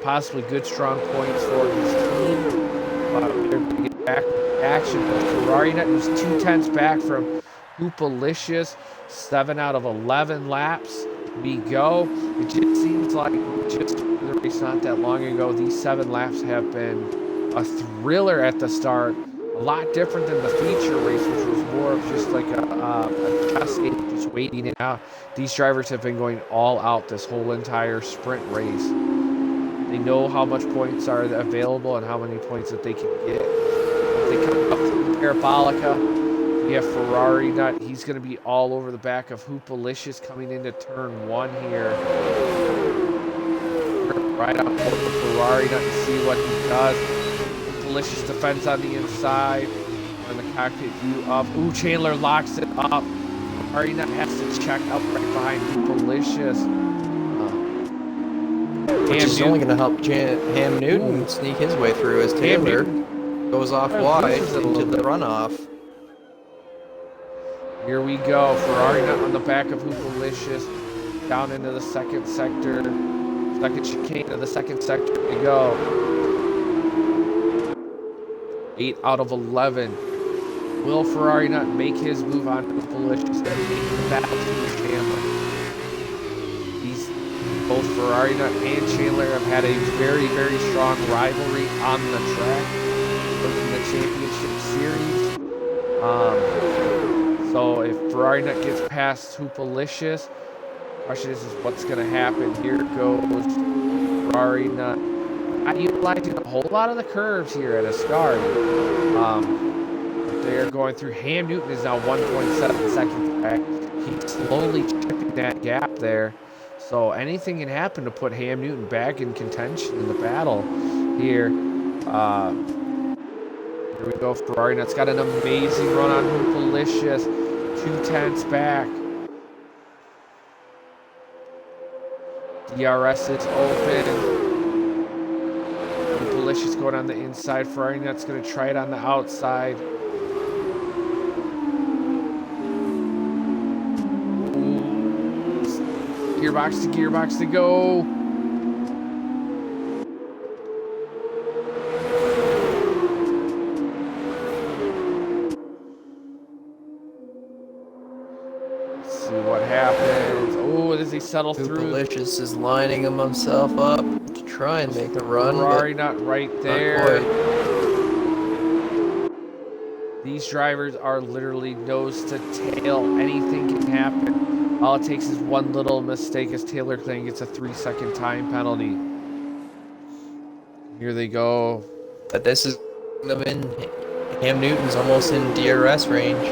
possibly good, strong points for his team. They're going to get back to action. But Ferrari Nut was 2/10 back from Hoopalicious. 7 out of 11 laps. We go. It just seems like just the race not that long ago, these 7 laps have been a thriller at the start. A lot different than the feature race, which was more of just like a test game, just waiting it out. These drivers have been going all out this whole entire sprint race. They know how much points are available and how many points that they can get. If they come up to the Parabolica, we have Ferrari Nut. He's going to be all over the back of Hoopalicious coming into turn 1 here. Right up for the Ferrari Nut to see what he does. Hoopalicious defends on the inside. On the cockpit view up. Ooh, Chandler locks it up. Ferrari Nut has to check up right behind Hoopalicious. Which is only going to help Ham Newton sneak his way through as Taylor goes off wide into the runoff. Here we go. Ferrari Nut on the back of Hoopalicious. Down into the second sector. Second chicane of the second sector to go. 8 out of 11. Will Ferrari Nut make his move on Hoopalicious and make the battle to his family? Both Ferrari Nut and Chandler have had a very, very strong rivalry on the track in the championship series. So if Ferrari Nut gets past Hoopalicious, the question is what's going to happen. Here goes Ferrari Nut. Not utilizing a whole lot of the curves here at Ascari. They are going through. Ham Newton is now 1.7 seconds back. He's slowly chipping that gap there. So anything can happen to put Ham Newton back in contention in the battle here. Here we go. Ferrari Nut's got an amazing run on Hoopalicious. 2/10 back. DRS is open. Hoopalicious going on the inside. Ferrari Nut's going to try it on the outside. Gearbox to gearbox to go. Let's see what happens. Oh, does he settle through? Hoopalicious is lining himself up to try and make a run. Ferrari Nut right there. These drivers are literally nose to tail. Anything can happen. All it takes is one little mistake as Taylor Clayton gets a 3-second time penalty. Here they go. But this is them in. Cam Newton's almost in DRS range.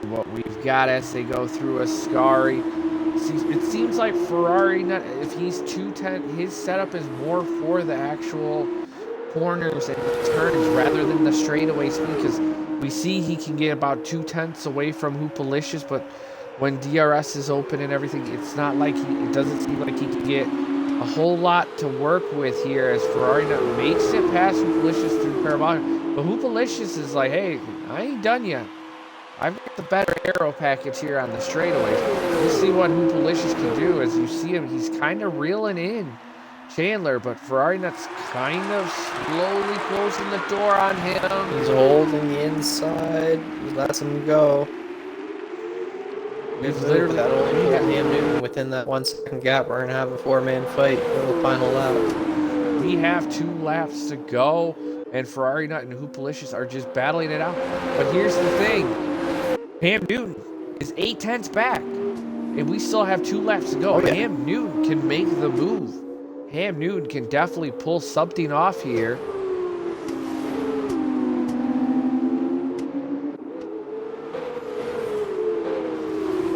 See what we've got as they go through Ascari. It seems like Ferrari, if he's 210, his setup is more for the actual corners and turns rather than the straightaway speed, because we see he can get about 2/10 away from Hoopalicious, but when DRS is open and everything, it's not like it doesn't seem like he can get a whole lot to work with here as Ferrari makes it past Hoopalicious through Parabolic. But Hoopalicious is like, hey, I ain't done yet. I've got the better aero package here on the straightaways. We'll see what Hoopalicious can do. As you see him, he's kind of reeling in Chandler, but Ferrari Nut's kind of slowly closing the door on him. He's holding the inside. He lets him go. We've literally got only Cam Newton within that 1 second gap. We're gonna have a 4-man fight for the final lap. We have 2 laps to go, and Ferrari Nut and Hoopalicious are just battling it out. But here's the thing. Cam Newton is 8/10 back, and we still have 2 laps to go. Oh, yeah. Cam Newton can make the move. Cam Newton can definitely pull something off here.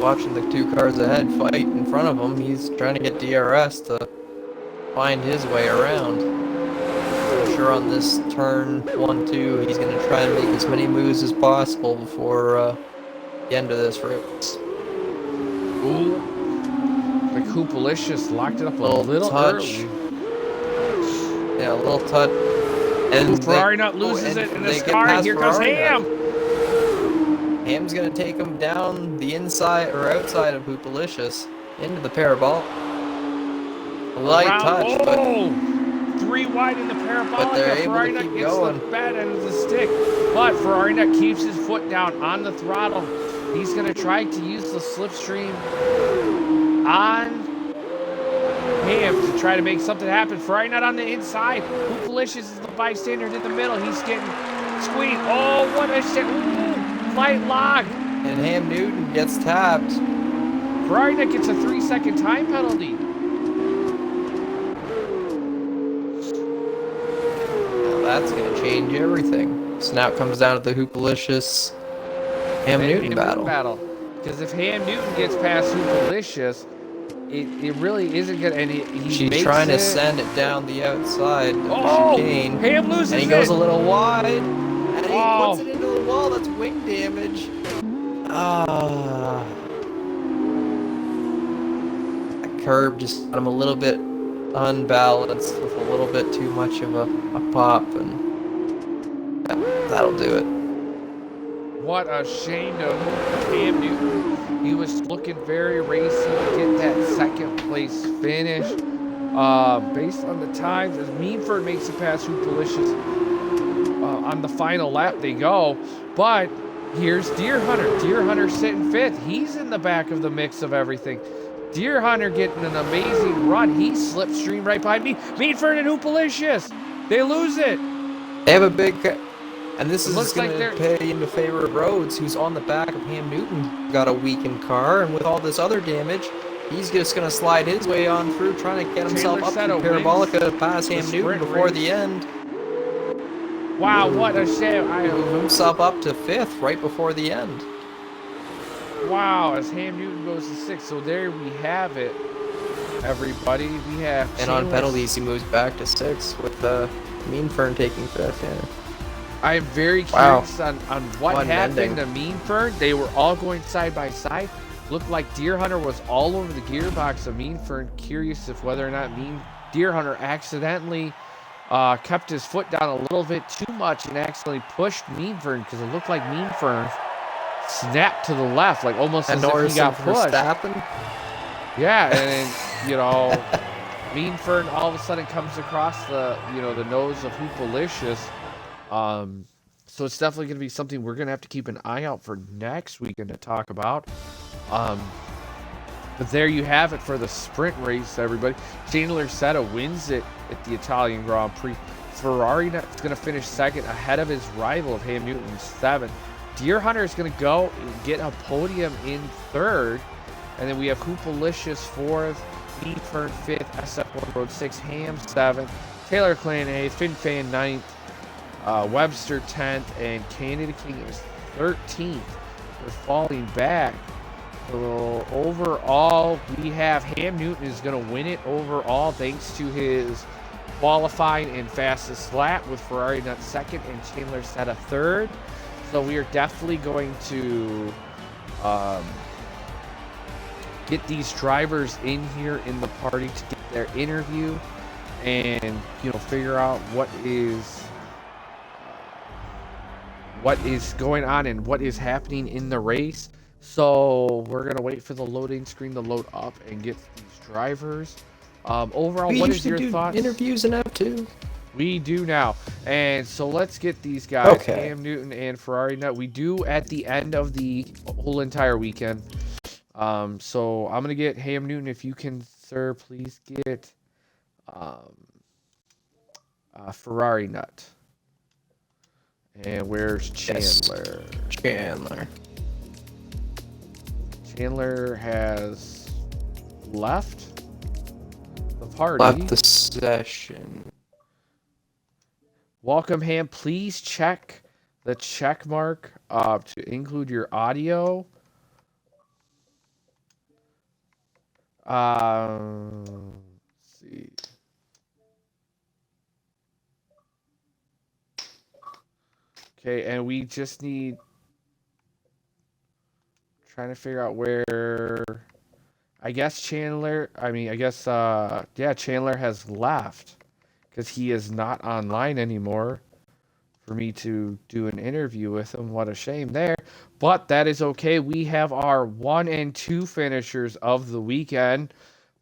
Watching the 2 cars ahead fight in front of him, he's trying to get DRS to find his way around. I'm sure on this turn 1-2, he's going to try and make as many moves as possible before the end of this race. Ooh. Like Hoopalicious locked it up a little touch. early. Yeah, a little touch. And Ferrari Nut loses it in this car. Here comes Ham. Ham's going to take him down the inside or outside of Hoopalicious into the parabolic. A light touch, but 3 wide in the parabolic. But they're able Ferrari to Nut keep gets going. the bad end of the stick, but Ferrari Nut keeps his foot down on the throttle. He's going to try to use the slipstream on Ham to try to make something happen. Ferrari Nut on the inside. Hoopalicious is the bystander in the middle. He's getting squeezed. Oh, what a shit. Light lock. And Ham Newton gets tapped. Ferrari Nut gets a 3-second time penalty. Now that's going to change everything. So now it comes down to the Hoopalicious Ham Newton battle. Because if Ham Newton gets past Hoopalicious, it really isn't good. And She's trying to send it down the outside of the chicane. Ham loses it. And he goes a little wide. And he puts it into the wall. That's wing damage. That curb just got him a little bit unbalanced with a little bit too much of a pop. And that'll do it. What a shame to Cam Newton. He was looking very racy to get that 2nd place finish. Based on the times, as Meanford makes it past Hoopalicious on the final lap they go. But here's Deer Hunter. Deer Hunter sitting 5th. He's in the back of the mix of everything. Deer Hunter getting an amazing run. He slipstreamed right behind me. Meanford and Hoopalicious. They lose it. They have a big... And this is Looks going like to pay into favor of Rhodes, who's on the back of Ham Newton. Got a weakened car, and with all this other damage, he's just going to slide his way on through, trying to get himself up to Parabolica past Ham Newton before the end. Wow, what a shame. Move himself up to 5th right before the end. Wow, as Ham Newton goes to 6th. So there we have it, everybody. We have... And on penalties, he moves back to 6th with Meanfern taking 5th. Yeah. I am very curious on what happened to Meanford. They were all going side by side. Looked like Deer Hunter was all over the gearbox of Mean Fern. Curious if whether or not Deer Hunter accidentally kept his foot down a little bit too much and accidentally pushed Mean Fern, because it looked like Mean Fern snapped to the left, like almost as if he got pushed. Yeah, and Mean Fern all of a sudden comes across the nose of Hoopalicious. So it's definitely going to be something we're going to have to keep an eye out for next weekend to talk about. But there you have it for the sprint race, everybody. Chandler Setta wins it at the Italian Grand Prix. Ferrari is going to finish second ahead of his rival of Ham Newton, 7th. Deer Hunter is going to go and get a podium in 3rd. And then we have Hoopalicious 4th, Mean Fern 5th, SF1 Road 6th, Ham 7th, Taylor Clan 8th, Fin Fan 9th, Webster 10th, and Canada King is 13th. We're falling back. So overall, we have Ham Newton is going to win it overall thanks to his qualifying and fastest lap, with Ferrari Nut 2nd and Chandler Setta 3rd. So we are definitely going to get these drivers in here in the party to get their interview and figure out what is going on and what is happening in the race. So we're gonna wait for the loading screen to load up and get these drivers. Overall, what is your thoughts? Interviews in F2. We do now, and so let's get these guys. Okay. Ham Newton and Ferrari Nut. We do at the end of the whole entire weekend. So I'm gonna get Ham Newton. If you can, sir, please get Ferrari Nut. And where's Chandler? Yes. Chandler has left the party. Left the session. Welcome, Ham. Please check the check mark to include your audio. Let's see. Okay, and we just need trying to figure out where Chandler has left because he is not online anymore for me to do an interview with him. What a shame there. But that is okay. We have our 1 and 2 finishers of the weekend.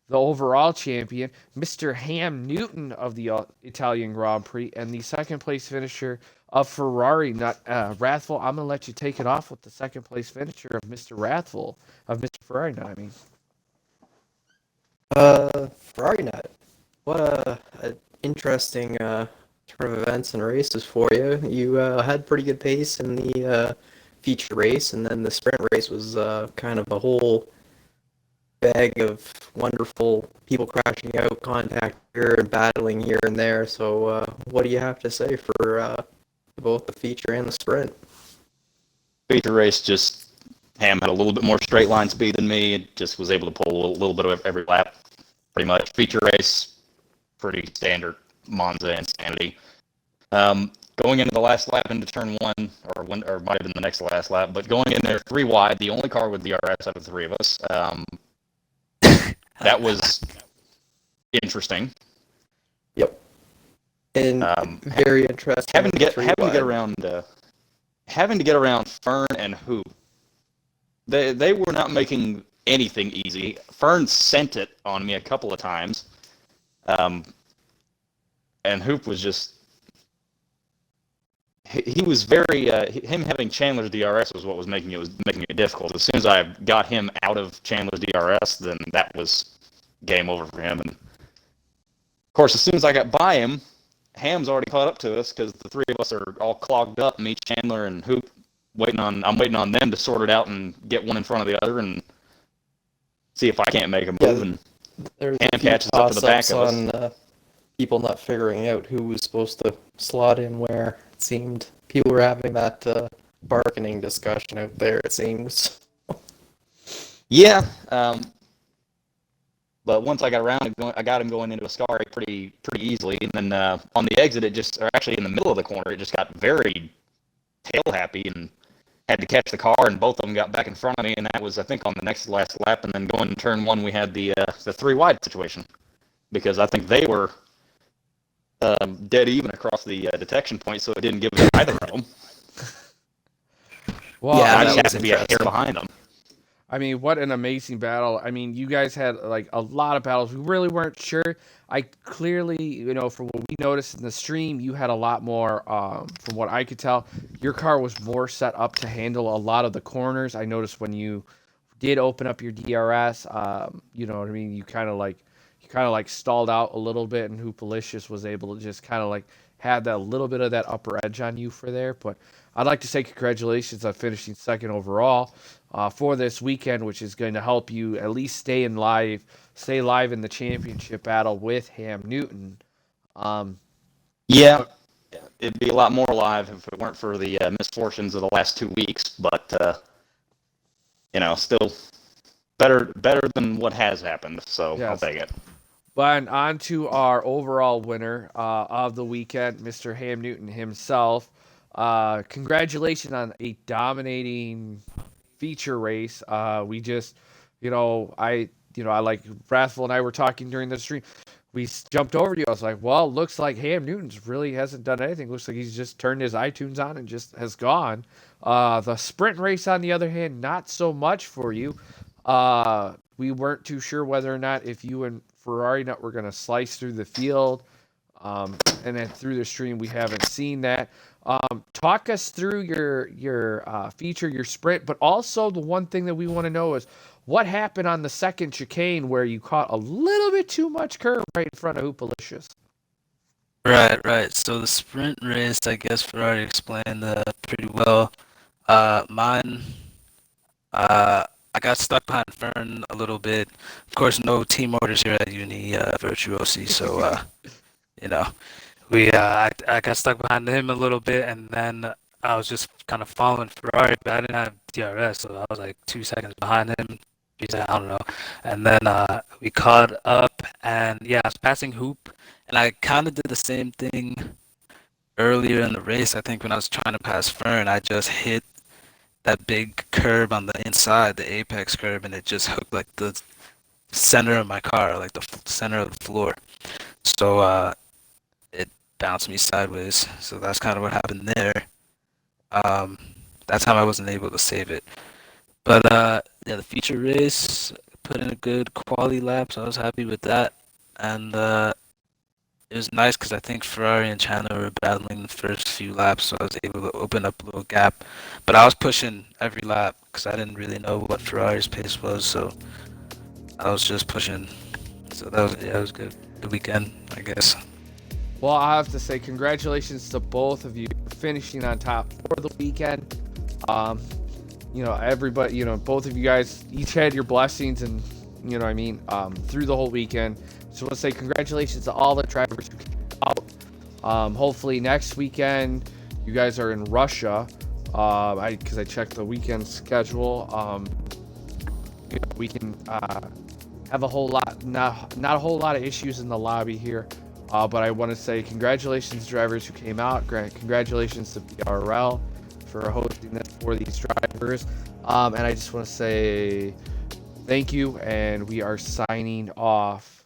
The overall champion, Mr. Ham Newton of the Italian Grand Prix, and the second place finisher of Ferrari Nut. Wrathful, I'm going to let you take it off with the second place finisher of Mr. Wrathful, of Mr. Ferrari Nut, Ferrari Nut. What a interesting turn of events and races for you. You had pretty good pace in the feature race, and then the sprint race was kind of a whole bag of wonderful people crashing out, contact here and battling here and there. So what do you have to say for both the feature and the sprint? Feature race, just Ham had a little bit more straight line speed than me. It just was able to pull a little bit of every lap, pretty much. Feature race, pretty standard Monza insanity. Going into the last lap into turn 1, or might have been the next last lap, but going in there 3 wide, the only car with DRS out of the 3 of us. That was interesting. Yep. And very interesting. Having to get around Fern and Hoop. They were not making anything easy. Fern sent it on me a couple of times. And Hoop was just he was very him having Chandler's DRS was what was making it difficult. As soon as I got him out of Chandler's DRS, then that was game over for him. And of course, as soon as I got by him, Ham's already caught up to us because the 3 of us are all clogged up. Me, Chandler, and Hoop I'm waiting on them to sort it out and get one in front of the other and see if I can't make a move. And Ham catches up to the back of us. People not figuring out who was supposed to slot in where. It seemed people were having that bargaining discussion out there, it seems. Yeah, but once I got around, I got him going into Ascari pretty easily, and then on the exit, actually in the middle of the corner, it just got very tail happy, and had to catch the car, and both of them got back in front of me, and that was, I think, on the next last lap. And then going to turn one, we had the 3 wide situation, because I think they were dead even across the detection point, so it didn't give either of them. Well, Yeah, I that just had was to be a hair interesting. behind them. I mean, what an amazing battle. I mean, you guys had like a lot of battles. We really weren't sure. I clearly, from what we noticed in the stream, you had a lot more, from what I could tell. Your car was more set up to handle a lot of the corners. I noticed when you did open up your DRS, you know what I mean? You kind of like stalled out a little bit, and Hoopalicious was able to just kind of like had that little bit of that upper edge on you for there. But I'd like to say congratulations on finishing second overall for this weekend, which is going to help you at least stay live in the championship battle with Ham Newton. Um, Yeah, it'd be a lot more live if it weren't for the misfortunes of the last 2 weeks. But still better than what has happened. So I'll yes. take it. But on to our overall winner of the weekend, Mr. Ham Newton himself. Congratulations on a dominating feature race. We just, I like Wrathful and I were talking during the stream. We jumped over to you. I was like, well, looks like Ham Newton's really hasn't done anything. Looks like he's just turned his iTunes on and just has gone. The sprint race, on the other hand, not so much for you. We weren't too sure whether or not if you and Ferrari Nut were going to slice through the field. And then through the stream, we haven't seen that. Talk us through your feature, your sprint, but also the one thing that we want to know is what happened on the second chicane where you caught a little bit too much curve right in front of Hoopalicious. Right. So the sprint race, I guess Ferrari explained pretty well. Mine, I got stuck behind Fern a little bit. Of course, no team orders here at Uni Virtuosi, so you know, I got stuck behind him a little bit, and then I was just kind of following Ferrari, but I didn't have DRS, so I was like 2 seconds behind him. I don't know. And then we caught up, and yeah, I was passing Hoop, and I kind of did the same thing earlier in the race. I think when I was trying to pass Fern, I just hit that big curb on the inside, the apex curb, and it just hooked like the center of my car, like the center of the floor. So it bounced me sideways. So that's kind of what happened there. That time I wasn't able to save it. But yeah, the feature race put in a good quality lap, so I was happy with that. And it was nice because I think Ferrari and Chandler were battling the first few laps, so I was able to open up a little gap. But I was pushing every lap because I didn't really know what Ferrari's pace was, so I was just pushing. So it was good. The weekend, I guess. Well, I have to say congratulations to both of you for finishing on top for the weekend. Everybody, both of you guys each had your blessings and, through the whole weekend. So I want to say congratulations to all the drivers who came out. Hopefully next weekend you guys are in Russia. Because I checked the weekend schedule. We can have a whole lot, not a whole lot of issues in the lobby here. But I want to say congratulations to drivers who came out. Congratulations to BRL for hosting this for these drivers. And I just want to say thank you, and we are signing off.